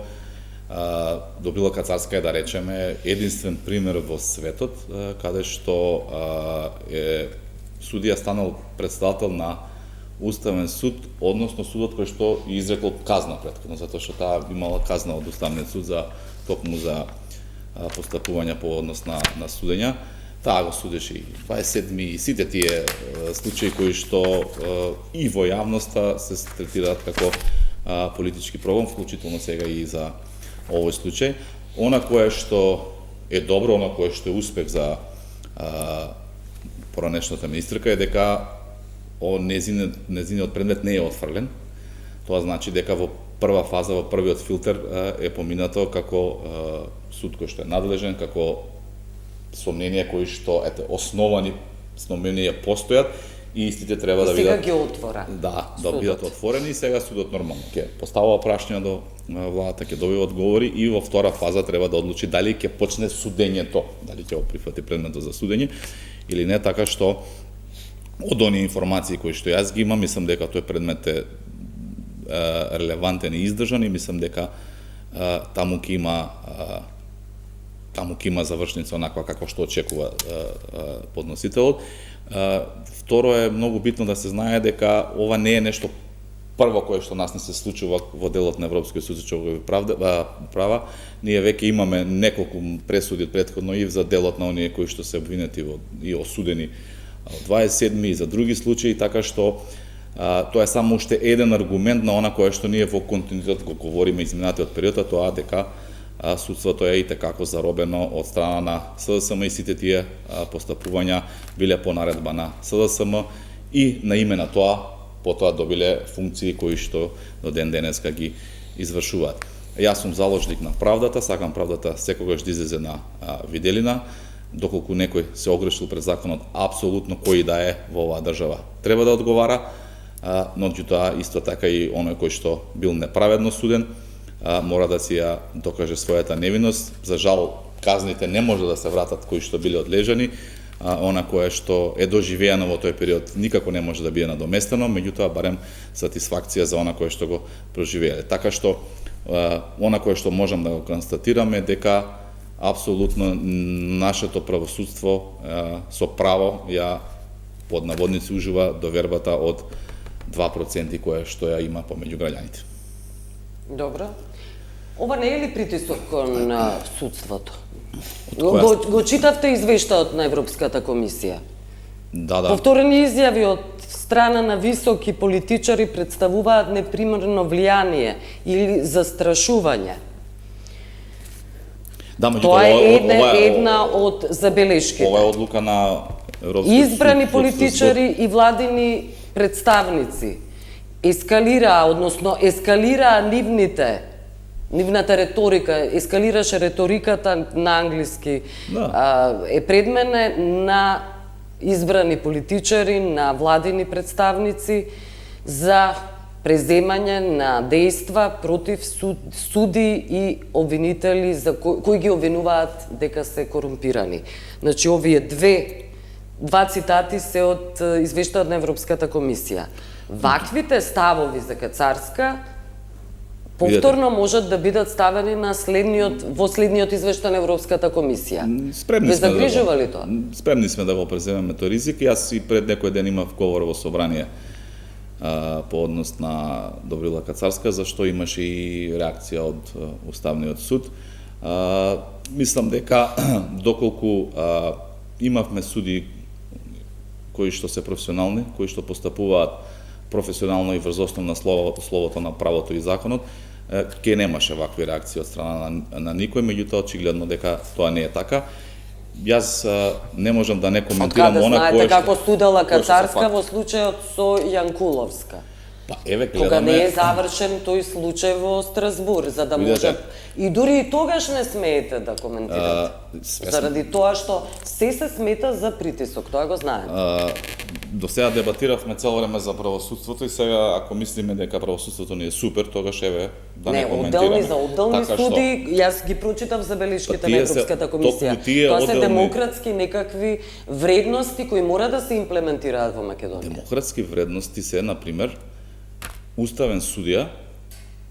Добила Кацарска е, да речеме, единствен пример во светот каде што е судија станал председател на Уставен суд, односно судот кој што изрекол казна претходно, затоа што таа имала казна од Уставниот суд за токму за постапување по однос на судења. Таа го судеше и 27-ми и сите тие случаи кои што и во јавноста се третираат како политички прогон, вклучително сега и за овој случај. Она кое што е добро, она кое што е успех за поранешната министерка е дека незиниот предмет не е отфрлен. Тоа значи дека во прва фаза, во првиот филтер е поминато како суд кој што е надлежен, како сомненија кои што основани сомненија постојат и истите треба да
сега
бидат
ги отвора.
да бидат отворени и сега судот нормално ќе поставува прашања до владата, ќе добива одговори и во втора фаза треба да одлучи дали ќе почне судењето, дали ќе го прифати предметот за судење или не, така што од оние информации кои што јас ги имам, мислам дека тој предмет е релевантен и издржан и мислам дека таму ќе има завршница онаква како што очекува подносителот. Второ е многу битно да се знае дека ова не е нешто прво кое што нас не се случува во делот на Европскиот суд за човекови права. Ние веќе имаме неколку пресуди претходно и за делот на оние кои што се обвинети и осудени од 27-ми и за други случаи, така што тоа е само уште еден аргумент на она кое што ние во континуитет го говориме изминатиот период, а тоа дека судството е и tekako заробено од страна на СДСМ и сите тие постапувања биле по наредба на СДСМ и на име на тоа потоа добиле функции кои што до ден денеска ги извршуваат. Јас сум заложник на правдата, сакам правдата секогаш да излезе на виделина, доколку некој се огрешил пред законот, апсолутно кој да е во оваа држава треба да одговара, но меѓутоа исто така и оној кој што бил неправедно суден мора да си ја докаже својата невиност. За жал, казните не може да се вратат кои што биле одлежани, она кое што е доживеано во тој период никако не може да биде надоместено, меѓутоа барем сатисфакција за она кое што го проживеале. Така што она кое што можам да го констатираме дека апсолутно нашето правосудство со право ја под наводници ужива довербата од 2% кое што ја има помеѓу граѓаните.
Добро. Ова не е ли притисок кон судството? Го читавте извештајот на Европската комисија?
Да.
Повторени изјави од страна на високи политичари представуваат непримерно влијание или застрашување.
Да,
тоа е една од забелешките.
Ова е одлука на Европскиот суд.
Избрани политичари и владини представници ескалираа нивната реторика, ескалираше реториката на англиски. Е пред мене на избрани политичари, на владини представници за преземање на дејства против суди и обвинители за кои ги обвинуваат дека се корумпирани. Значи, овие два цитати се од извештајот на Европската комисија. Ваквите ставови за Кацарска повторно можат да бидат ставени на во следниот извештај на Европската комисија. Ве загрижува ли тоа?
Спремни сме да го преземеме тој ризик. Јас и пред некој ден имав говор во собрание по однос на Добрила Кацарска, зашто имаше и реакција од Уставниот суд. Мислам дека доколку имавме суди кои што се професионални, кои што постапуваат професионално и врз основ на словото на правото и законот, ке немаше вакви реакции од страна на никој, меѓутоа очигледно дека тоа не е така. Јас не можам да не коментирам она
кое што... како судела Кацарска во случајот со Јанкуловска?
Па еве гледаме...
Кога не е завршен тој случај во Страсбур, за да може... И дури и тогаш не смеете да коментирате. Заради тоа што се смета за притисок, тоа го знаеме.
До сега дебатиравме цело време за правосудството и сега ако мислиме дека правосудството не е супер, тогаш еве да не коментираме.
За одделни суди, јас ги прочитав забелешките на Европската комисија. Тоа се демократски некакви вредности кои мора да се имплементираат во Македонија.
Демократски вредности се, например, уставен судија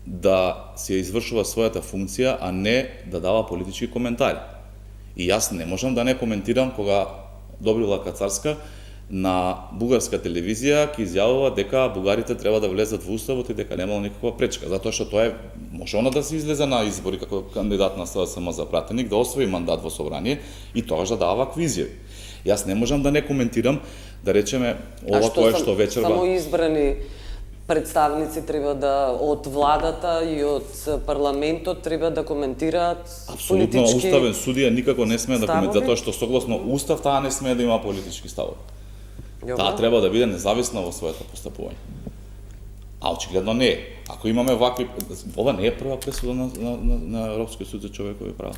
да се извршува својата функција, а не да дава политички коментари. И јас не можам да не коментирам кога Добрила Кацарска на бугарска телевизија ќе изјавува дека бугарите треба да влезат во уставот и дека немало никаква пречка, затоа што тоа може она да се излезе на избори како кандидат на СДСМ за пратеник, да освои мандат во собрание и тогаш да дава вакви изјави. Јас не можам да не коментирам, да речеме, ова кое што вечерва...
Само избрани представници треба да од владата и од парламентот треба да коментираат
Апсолутно,
политички
уставен судија никако не смее да коментира,
ставови?
затоа што согласно устав таа не смее да има политички ставови.
Добро.
Таа треба да биде независна во своето постапување. А очигледно не е. Ако имаме вакви... Ова не е прва пресуда на Европскиот суд за човекови права.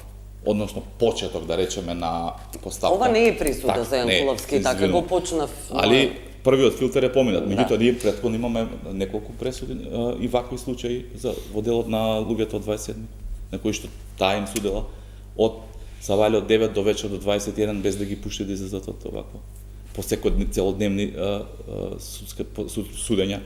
Односно, почеток, да речеме, на поставка.
Ова не е присуда
Так,
за Јанкуловски,
не,
така
извинувам.
го почнав.
Али првиот филтер е поминат. Меѓутоа, ние претходно имаме неколку пресуди и вакви случаи во делот на луѓето од 27, на кои што таа им судела од завали од 9 до вечер до 21 без да ги пушти да излезат од овакво. По целодневни судења.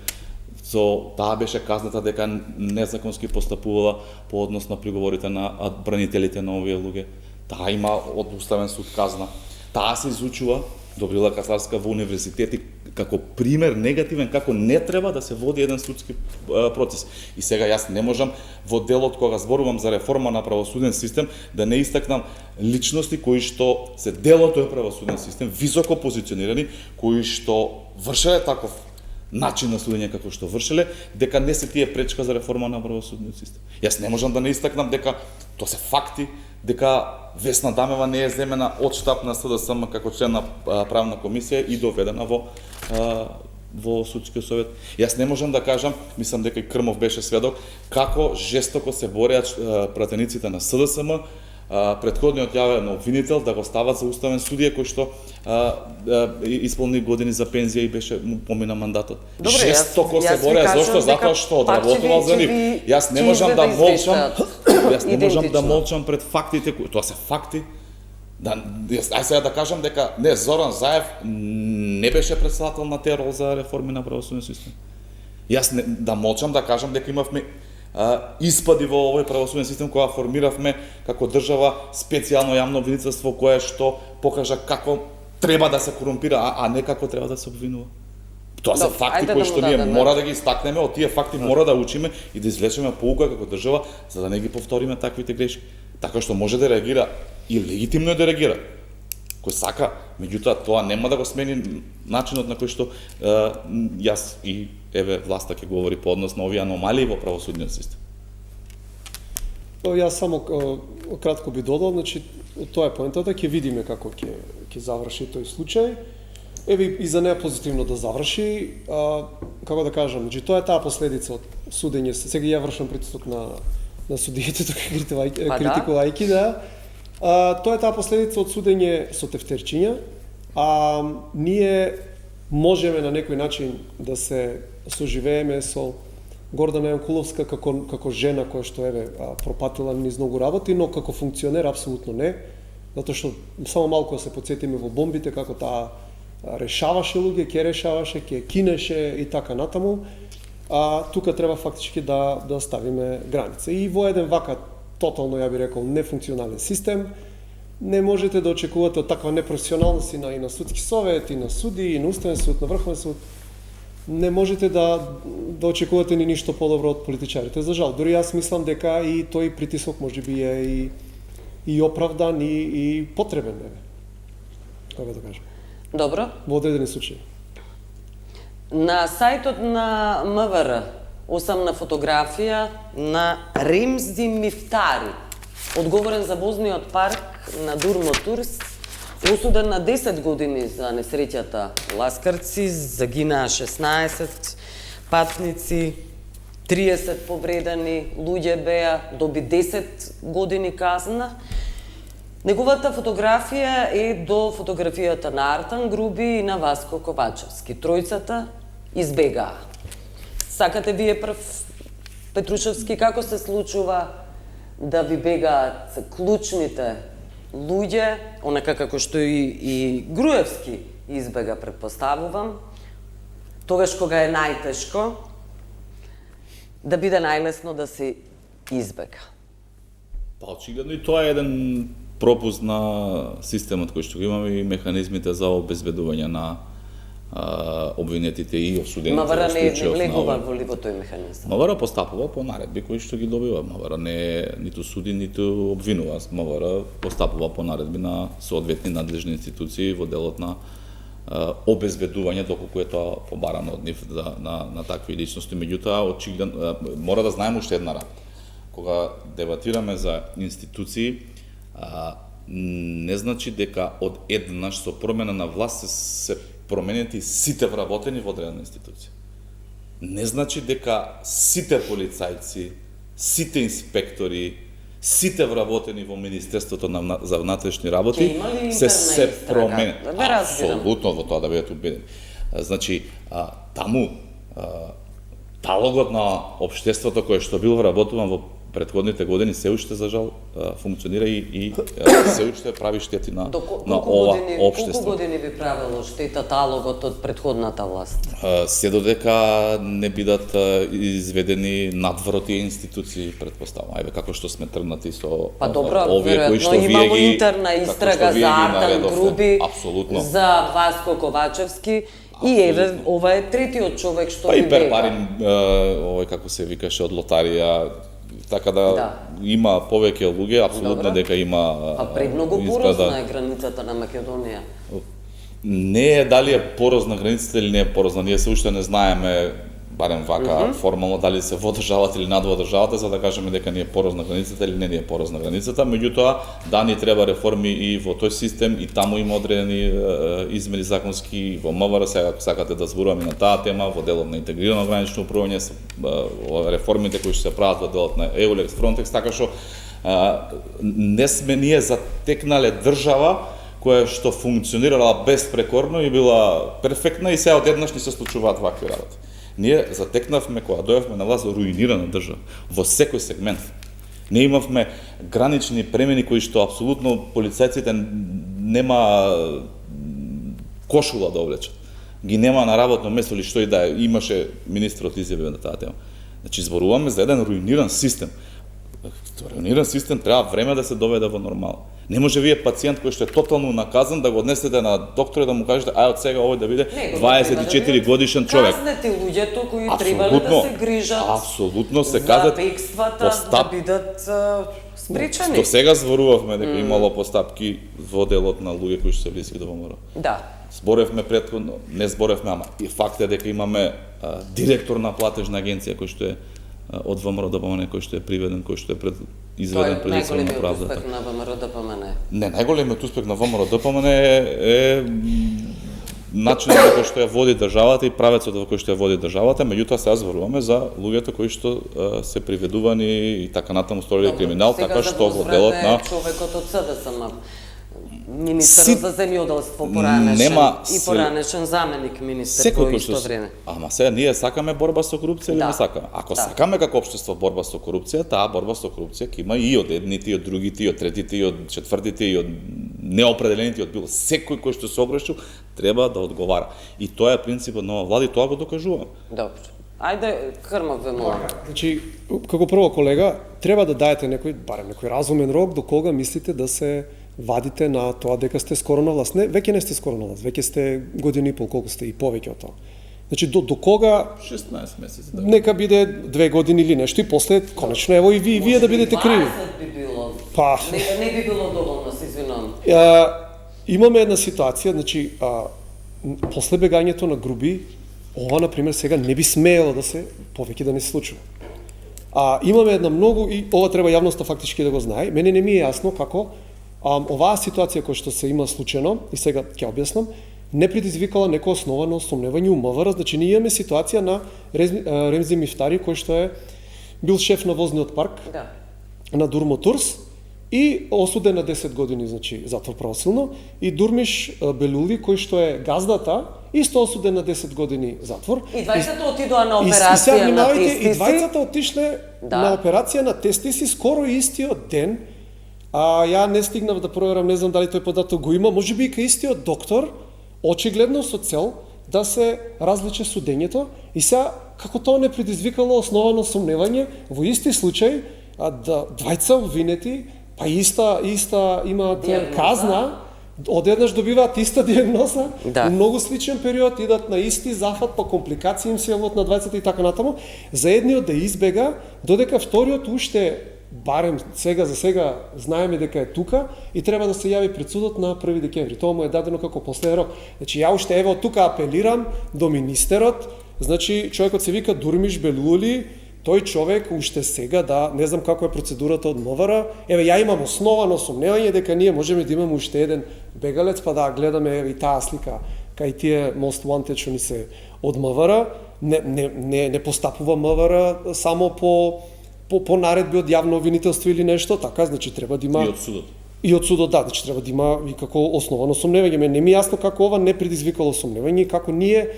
Со таа беше казната дека незаконски постапувала по однос на приговорите на бранителите на овие луѓе. Таа има од Уставен суд казна. Таа се изучува Добрила Кацарска во универзитети како пример негативен како не треба да се води еден судски процес. И сега јас не можам во делот кога зборувам за реформа на правосуден систем да не истакнам личности кои што се дел од тој правосуден систем, високо позиционирани, кои што вршеле таков начин на судење како што вршеле, дека не се тие пречка за реформа на правосудниот систем. Јас не можам да не истакнам дека тоа се факти, дека Весна Дамева не е земена од штаб на СДСМ како член на правна комисија и доведена во судскиот совет. Јас не можам да кажам, мислам дека и Крмов беше сведок, како жестоко се бореат пратениците на СДСМ, претходниот јавен обвинител да го стават за уставен судија кој што исполни години за пензија и беше му помина мандатот.
Добре,
жестоко
јас
се
ви
бореа,
кажам
зашто? Затоа што
дека пак ќе
одработувал за нив. Јас не можам да молчам. Јас не можам да
идентично.
молчам пред фактите кои тоа се факти. Ај сега да кажам дека не Зоран Заев не беше председател на ТЕРОЛ за реформи на правосуден систем. Јас не, да молчам да кажам дека имавме испади во овој правосуден систем кога формиравме како држава специјално јавно обвинителство кое што покажа како треба да се корумпира, а не како треба да се обвинува. Тоа се
Добре,
факти
ајде
кои
да
што
му
ние
дадеме.
мора да ги истакнеме, од тие факти мора да учиме и да извлечеме поука како држава за да не ги повториме таквите грешки. Така што може да реагира и легитимно е да реагира. Кој сака, меѓутоа тоа нема да го смени начинот на кој што јас и еве власта ќе говори по однос на овие аномалии во правосудниот систем.
Јас само кратко би додал, значи тоа е поентата, ќе видиме како ќе заврши тој случај. Еве и за неа позитивно да заврши, како да кажам, значи тоа е таа последица од судење. Сега ја вршам притисок на судиите тука критикувајќи, да. Тоа е таа последица од судење со тефтерчиња, а ние можеме на некој начин да се соживееме со Гордана Јанкуловска како жена која што еве пропатила низ многу работи, но како функционер апсолутно не, затоа што само малку да се потсетиме во бомбите како таа решаваше луѓе, ќе решаваше, ќе кинеше и така натаму. Тука треба фактички да ставиме граница. И во еден вака тотално, ја би рекол, нефункционален систем, не можете да очекувате од таква непрофесионалност и на судски совет, и на суди, и на Уставен суд, на Врховен суд. Не можете да очекувате ни ништо подобро од политичарите. За жал, дури јас мислам дека и тој притисок можеби е и оправдан и потребен, како да кажам.
Добро.
Во одредени случаи.
На сајтот на МВР осамна фотографија на Ремзи Мифтари, одговорен за возниот парк на Дурмотурс, осуден на 10 години за несреќата Ласкарци, загинаа 16 патници, 30 повредени луѓе беа, доби 10 години казна. Неговата фотографија е до фотографијата на Артан Груби и на Васко Ковачевски. Тројцата избегаа. Сакате вие прв, Петрушевски, како се случува да ви бегаат клучните луѓе, онака како што и Груевски избега, предпоставувам, тогаш кога е најтешко, да биде најлесно да се избега?
Па очигледно и тоа е еден пропуст на системот кој што го имаме и механизмите за обезбедување на обвинетите и осудените
МВР не
случајот
влегува во ливото и механизам.
МВР постапува по наредби кои што ги добива. МВР не ниту суди, ниту обвинува. МВР постапува по наредби на соодветни надлежни институции во делот на обезбедување доколку е тоа побарано од нив на такви личности. Меѓутоа, очигледно мора да знаеме уште една работа. Кога дебатираме за институции, не значи дека од еднаш со промена на власт се променети сите вработени во одредена институција. Не значи дека сите полицајци, сите инспектори, сите вработени во Министерството за внатрешни работи се променени. Апсолутно во тоа да бидете убедени. Значи, таму талогот на општеството кое што бил вработуван во претходните години се уште за жал функционира и се уште прави штети на ова општество.
Колку години би правило штета талогот од претходната власт?
Се додека не бидат изведени надвор од тие институции, претпоставам. Ајде, како што сме тргнати со овие кои што вие ги
имало интерна истрага за Артан Груби,
апсолутно,
за Васко Ковачевски. И еве, ова е третиот човек што
и Перпарин, овој како се викаше од лотарија, така да има повеќе луѓе, апсолутно дека има.
А премногу порозна е границата на Македонија.
Не е дали е порозна границата или не е порозна, ние се уште не знаеме, барем вака формално, дали се во државата или над во државата, за да кажеме дека не е порозна границата или не е порозна границата. Меѓутоа, да ни треба реформи и во тој систем, и таму има одредени измени законски, во МВР, сега ако сакате да зборуваме на таа тема, во делот на интегрирано гранично управување, реформите кои што се прават во делот на EULEX, Frontex, така што не сме ние затекнале држава која што функционирала безпрекорно и била перфектна и сега одеднаш ни се случуваат вакви работи. Ние затекнавме кога дојавме на власт руинирана држава во секој сегмент. Не имавме гранични премени кои што апсолутно полицајците нема кошула да облечат. Ги нема на работно место или што и да е. Имаше министрот изјави на таа тема. Значи зборуваме за еден руиниран систем. Руиниран систем треба време да се доведе во нормал. Не може вие пациент кој што е тотално наказан да го однесете на доктор и да му кажете ај од сега овој да биде 24 годишен човек.
Казнете луѓето кои требале да се грижат.
Апсолутно се казат
бегствата да бидат спречени.
До сега зборувавме дека имало постапки во делот на луѓе кои што се блиски до ВМРО.
Да.
Зборевме претходно, не зборевме, ама и факт е дека имаме директор на платежна агенција кој што е од ВМРО ДПМН, кој што е приведен, кој што е изведен пред лицето на правдата.
Тоа е најголемиот успех на ВМРО ДПМН.
Не, најголемиот успех на ВМРО ДПМН е начинот во кој што ја води државата и правецот во кој што ја води државата, меѓутоа сега зборуваме за луѓето кои што се приведувани и така натаму сторили криминал, така што во делот на
човекот од СДСМ, министер за земјоделство поранешен и поранешен заменик министер во исто време.
Ама сега ние сакаме борба со корупција или не сакаме? Ако сакаме како општество борба со корупција, таа борба со корупција ќе има и од едните, и од другите, и од третите, и од четвртите, и од неопределените, од било секој кој што се огрешил треба да одговара. И тоа е принципот на оваа влада и тоа го докажуваме.
Добро. Ајде, Крмов ве молам.
Значи, како прво колега, треба да даете барем некој разумен рок до кога мислите да се вадите на тоа дека сте скоро на власт. Не, веќе не сте скоро на власт, веќе сте години и пол, колку сте и повеќе од тоа. Значи, до кога
16 месеци.
Да. Нека биде 2 години или нешто и после конечно ево и вие да бидете криви.
20 би било.
Па
не би било доволно, се извинувам.
Имаме една ситуација, значи после бегањето на Груби, ова на пример сега не би смеело да се повеќе да не се случува. Имаме една многу и ова треба јавноста фактички да го знае. Мене не ми е јасно како оваа ситуација која што се има случајно, и сега ќе објаснам, не предизвикала некој основано сомневање у МВР, значи ние имаме ситуација на Ремзи Мифтари, кој што е бил шеф на возниот парк на Дурмотурс и осуден на 10 години, значи затвор правосилно, и Дурмиш Белули, кој што е газдата, исто осуден на 10 години затвор.
И двајцата отидоа на операција на тестиси.
И двајцата отишле на операција на тестиси скоро истиот ден. Ја не стигнав да проверам, не знам дали тој податок го има, можеби и кај истиот доктор, очигледно со цел да се различи судењето, и сега како тоа не предизвикало основано сомневање во исти случај двајца обвинети, па иста имаат казна, одеднаш добиваат иста диагноза,
Да.
многу сличен период, идат на исти зафат, па компликации им се јавуваат на двајцата и така натаму. За едниот да избега, додека вториот уште, барем сега за сега, знаеме дека е тука и треба да се јави пред судот на 1 декември. Тоа му е дадено како последен рок. Значи, ја уште ево тука апелирам до министерот, значи, човекот се вика Дурмиш Белули, тој човек уште сега да, не знам како е процедурата од МВР, еве ја имам основано сомневање дека ние можеме да имаме уште еден бегалец, па да гледаме еве и таа слика кај тие Most Wanted што ни се од МВР, не постапува МВР само по наредби од јавно обвинителство или нешто, така, значи треба да има
И од судот.
И од судот, да, значи треба да има и како основано сомневање. Не ми е јасно како ова не предизвикало сомневање и како ние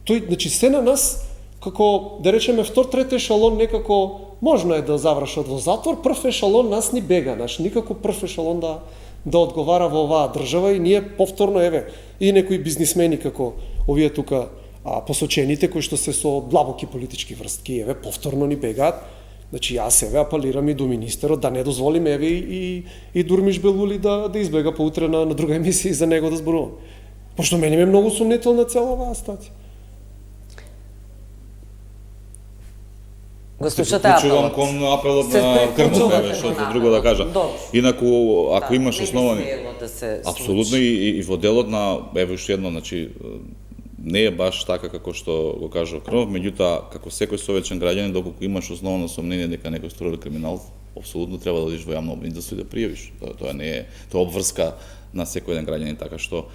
тој, значи се на нас како да речеме втор, трет ешалон некако можно е да завршат во затвор, прв ешалон нас ни бега, значи никако прв ешалон да одговара во оваа држава и ние повторно еве и некои бизнисмени како овие тука посочените кои што се со длабоки политички врстки, еве повторно ни бегаат. Значи јас еве апелирам и до министерот да не дозволиме еве и Дурмиш Белули да избега поутре на друга емисија за него да зборувам. Пошто мене ми е многу сумнителна цела оваа статија.
Го
Се
слушате
приклучувам
апелот?
кон апелот
Се
на Крмов,
приклучувате
еве, што
кон
друго да кажа.
Добро.
Инаку, ако
Да,
имаш
не би
основани...
смело да се
Апсолутно
случи.
и во делот на, еве уште едно, значи, не е баш така како што го кажа Крмов, меѓутоа, како секој совечен граѓанин, доколку имаш основно сомнение дека некој сторил криминал, апсолутно треба да одиш во јавно обвинителство и да пријавиш. Тоа не е, тоа обврска на секој еден граѓанин, така што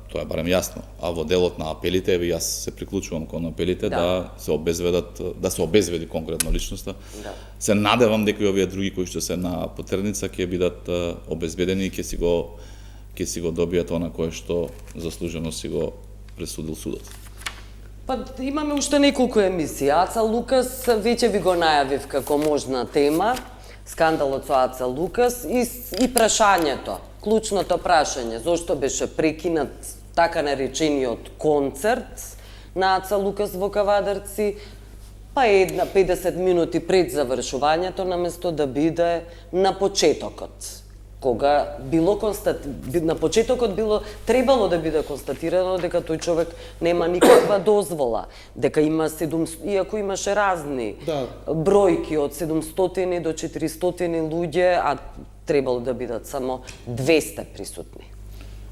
тоа е барем јасно. А во делот на апелите, еве јас се приклучувам кон апелите да се обезведат, да се обезведи конкретно личноста.
Да.
Се надевам дека и овие други кои што се на потерница ќе бидат обезбедени и ќе си го добијат она кое што заслужено си го пресудил судот.
Па имаме уште неколку емисии. Аца Лукас веќе ви го најавив како можна тема, скандалот со Аца Лукас и прашањето, клучното прашање, зошто беше прекинат така наречениот концерт на Аца Лукас во Кавадарци, па една 50 минути пред завршувањето, наместо да биде на почетокот. Кога било на почетокот требало да биде констатирано дека тој човек нема никаква дозвола, дека има иако имаше разни бројки од 700 до 400 луѓе, а требало да бидат само 200 присутни.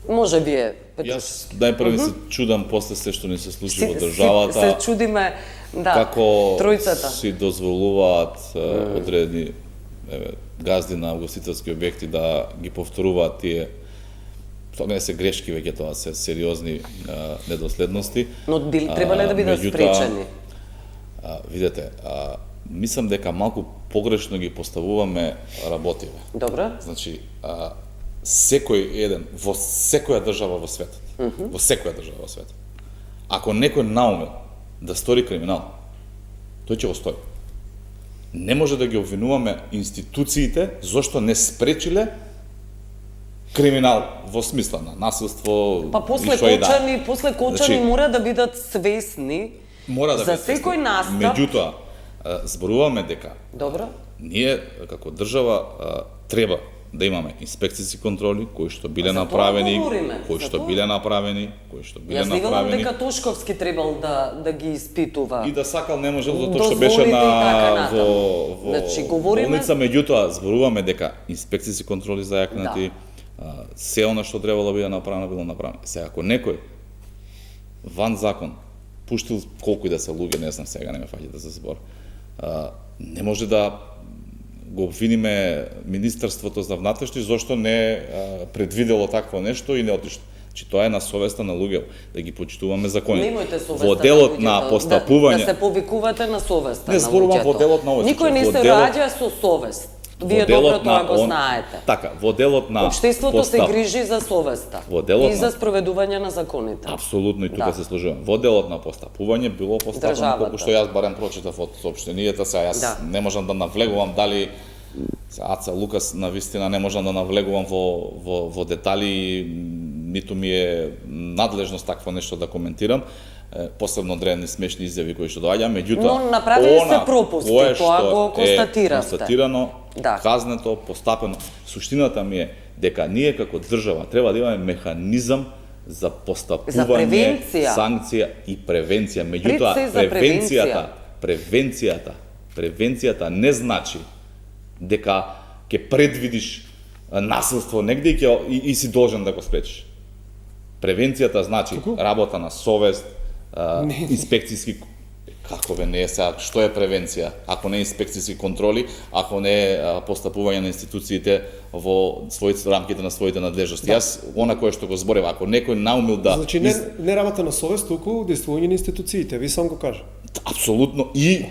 Може би е...
Јас најпрви се чудам после се што ни се случи во државата.
Се чудиме, да,
како
тројцата.
си дозволуваат одредени газди на угостителски објекти да ги повторуваат тие, тоа не се грешки веќе, тоа се сериозни недоследности.
Но требале да бидат спречени.
Видете, мислам дека малку погрешно ги поставуваме работиве.
Добро.
Значи, секој еден, во секоја држава во светот, во секоја држава во светот, ако некој наумел да стори криминал, тој ќе го стори. Не може да ги обвинуваме институциите зошто не спречиле криминал во смисла на насилство.
Па после Кочани
Значи,
мора да бидат свесни за секој настап.
Меѓутоа, зборуваме дека
Добро.
ние како држава треба да имаме инспекцијски контроли кои што биле
За тоа
направени,
говориме,
кои
за
што
тоа.
биле направени, кои што биле
Јас не велам
направени.
дека Тошковски требал да ги испитува.
И да сакал не можел затоа што
Дозволите
беше
и така
во
натаму. Значи, говориме-
болница, меѓутоа зборуваме дека инспекцијски контроли зајакнати, се она што требало да биде направено било направено. Сега ако некој ван закон пуштил колку и да се луѓе, не знам сега, не ме фаќате за збор, не може да го обвиниме Министерството за внатрешни зошто не предвидело такво нешто и не отишло. Значи тоа е на совеста на луѓето, да ги почитуваме законите.
Немојте совеста
Во делот
на
на
луѓето,
постапување.
да се повикувате на совеста
Не,
на
зборувам
луѓето.
во делот на овој
Никој
случај.
не
Во
се
делот-
раѓа со совест. Вие
Во делот
добро тоа
на
го знаете.
Така, во делот на
Општеството се грижи за совеста
Во делот
и за
на-
спроведување на законите.
Апсолутно и тука
Да.
се служувам. Во делот на постапување било постапено
Државата.
колку што јас барем прочитав од соопштенијата, сега јас
Да.
не можам да навлегувам дали Аца Лукас навистина не можам да навлегувам во детали, ниту ми е надлежност такво нешто да коментирам. Посебно одредени смешни изјави кои што доаѓа, меѓутоа
Но направени се пропусти,
кое
тоа
што
го
е
констатиравте.
констатирано,
Да.
казнето, постапено. Суштината ми е дека ние како држава треба да имаме механизам за постапување,
За превенција.
санкција и превенција.
Пред се
Меѓутоа,
за
превенцијата не значи дека ќе предвидиш насилство негде и си должен да го спречиш. Превенцијата значи работа на совест, инспекцијски како не е сега, што е превенција? Ако не инспекцијски контроли, ако не постапување на институциите во рамките на своите надлежности. Јас она кое што го зборев, ако некој наумил да
Значи не работа на совест, туку действување на институциите, ви сам го кажа.
Апсолутно, и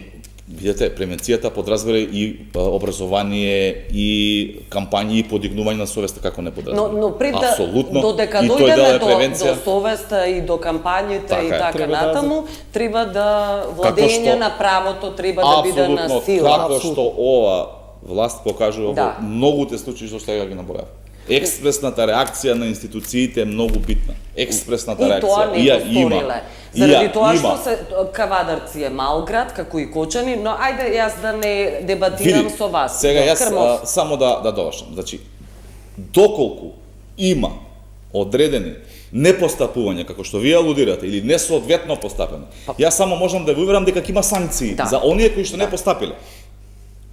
видете, превенцијата подразбира и образование, и кампањи, и подигнување на совеста, како не подразбира.
Но пред да,
апсолутно,
додека
и тој
дојдеме
дел е
до
превенција.
совеста и до кампањите
Така
и
е.
така
Треба да
натаму, треба да владење на правото треба да биде на
Апсолутно,
сила.
како што ова власт покажува
Да.
во многуте случаи што сега ги набројав. Експресната реакција на институциите е многу битна. Експресната
И тоа
реакција.
не го сториле. Заради тоа што се Кавадарци е мал град, како и Кочани, но ајде јас да не дебатирам
Види,
со вас.
сега јас
Крмов.
само да довршам. Значи, доколку има одредени непостапување, како што вие алудирате, или несоодветно постапено, јас само можам да ви уверам дека ќе има санкции
Да.
за оние кои што не постапиле.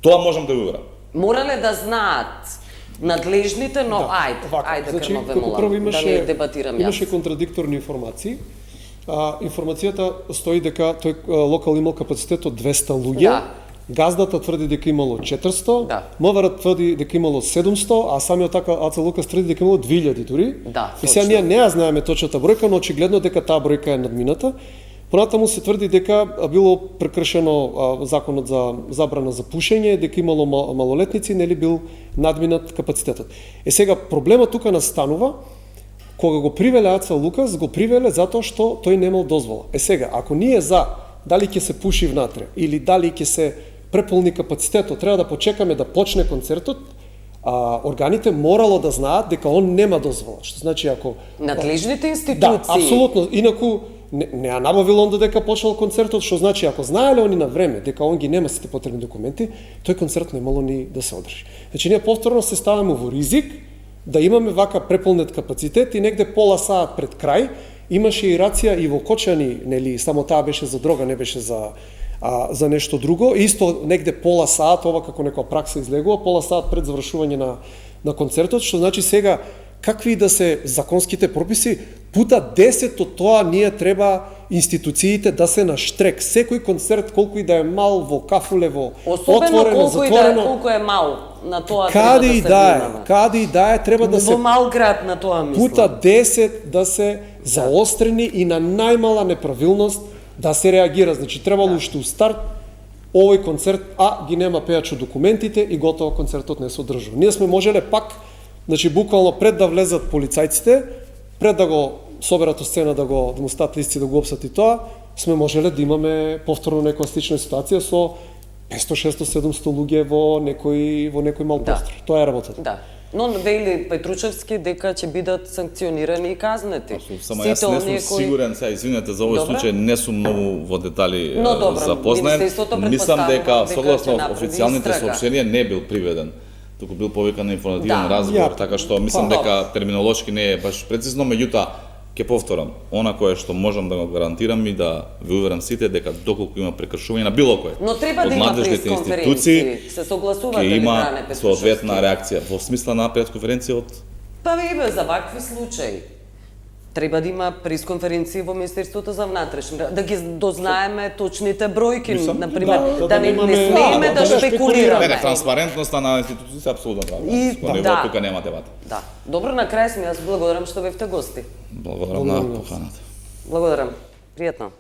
Тоа можам да ви уверам.
Морале да знаат надлежните, но ајде
Значи,
Крмове
како прво
молам, да не дебатирам јас.
имаше контрадикторни информации. Информацијата стои дека тој локал имал капацитет од 200 луѓе.
Да.
Газдата тврди дека имало 400,
Да.
МВР тврди дека имало 700, а самиот така АЦ Лукас тврди дека имало 2000 дури.
Да,
И сега
точно.
ние не ја знаеме точната бројка, но очигледно дека таа бројка е надмината. Понатаму се тврди дека било прекршено законот за забрана за пушење, дека имало малолетници, нели бил надминат капацитетот. Сега проблемот тука настанува кога го привеле АЦ Лукас, го привеле затоа што тој немал дозвола. Сега, ако ние за дали ќе се пуши внатре или дали ќе се преполни капацитетот, треба да почекаме да почне концертот, органите морало да знаат дека он нема дозвола. Што значи ако
Надлежните институции.
Да, апсолутно. Инаку не ја набавил он додека почнал концертот, што значи ако знаеле они на време дека он ги нема сите потребни документи, тој концерт немало ни да се одржи. Значи ние повторно се ставаме во ризик да имаме вака преполнет капацитет и негде пола саат пред крај имаше и рација и во Кочани, нели, само таа беше за дрога, не беше за нешто друго. Исто негде пола саат, ова како некоја пракса излегува, пола саат пред завршување на концертот, што значи сега какви да се законските прописи, пута 10 од тоа ние треба институциите да се на штрек. Секој концерт, колку и да е мал, во кафуле, во
Особено
отворено, затворено,
колку е мал, на тоа
каде и
треба
да
да се
е,
внимава.
каде и да е, треба да се
Во мал град на тоа мислам.
пута 10 да се заострени и на најмала неправилност да се реагира. Значи требало уште у старт овој концерт, ги нема пејачо документите и готово концертот не се одржува. Ние сме можеле пак, значи буквално пред да влезат полицајците, пред да го соберат сцена да му стат листи да го опсати тоа, сме можеле да имаме повторно некоја слична ситуација со 500, 600, 700 луѓе во некој мал простор. Тоа е работата.
Да. Но вели Петручевски дека ќе бидат санкционирани и казнети.
Само јас не сум сигурен, сега извинете за овој случај, не сум многу во детали запознаен. Мислам дека согласно официјалните соопштенија не бил приведен, туку бил повикан на информативен разговор, така што мислам дека терминолошки не е баш прецизно, меѓутоа ќе повторам, она кое што можам да го гарантирам и да ви уверам сите дека доколку има прекршување на било кој
Но треба да има пресконференции. Се согласувате ли, Бране Петручевски?
соодветна реакција во смисла на пресконференција од
Па вебе за вакви случаи. Треба да има пресконференции во Министерството за внатрешни, да ги дознаеме точните бројки, на пример, да не смееме да шпекулираме.
Не, транспарентноста на институциите апсолутно треба. Тука нема дебата.
Да. Добро, на крај сме, јас благодарам што бевте гости.
Благодарам на поканата.
Благодарам. Пријатно.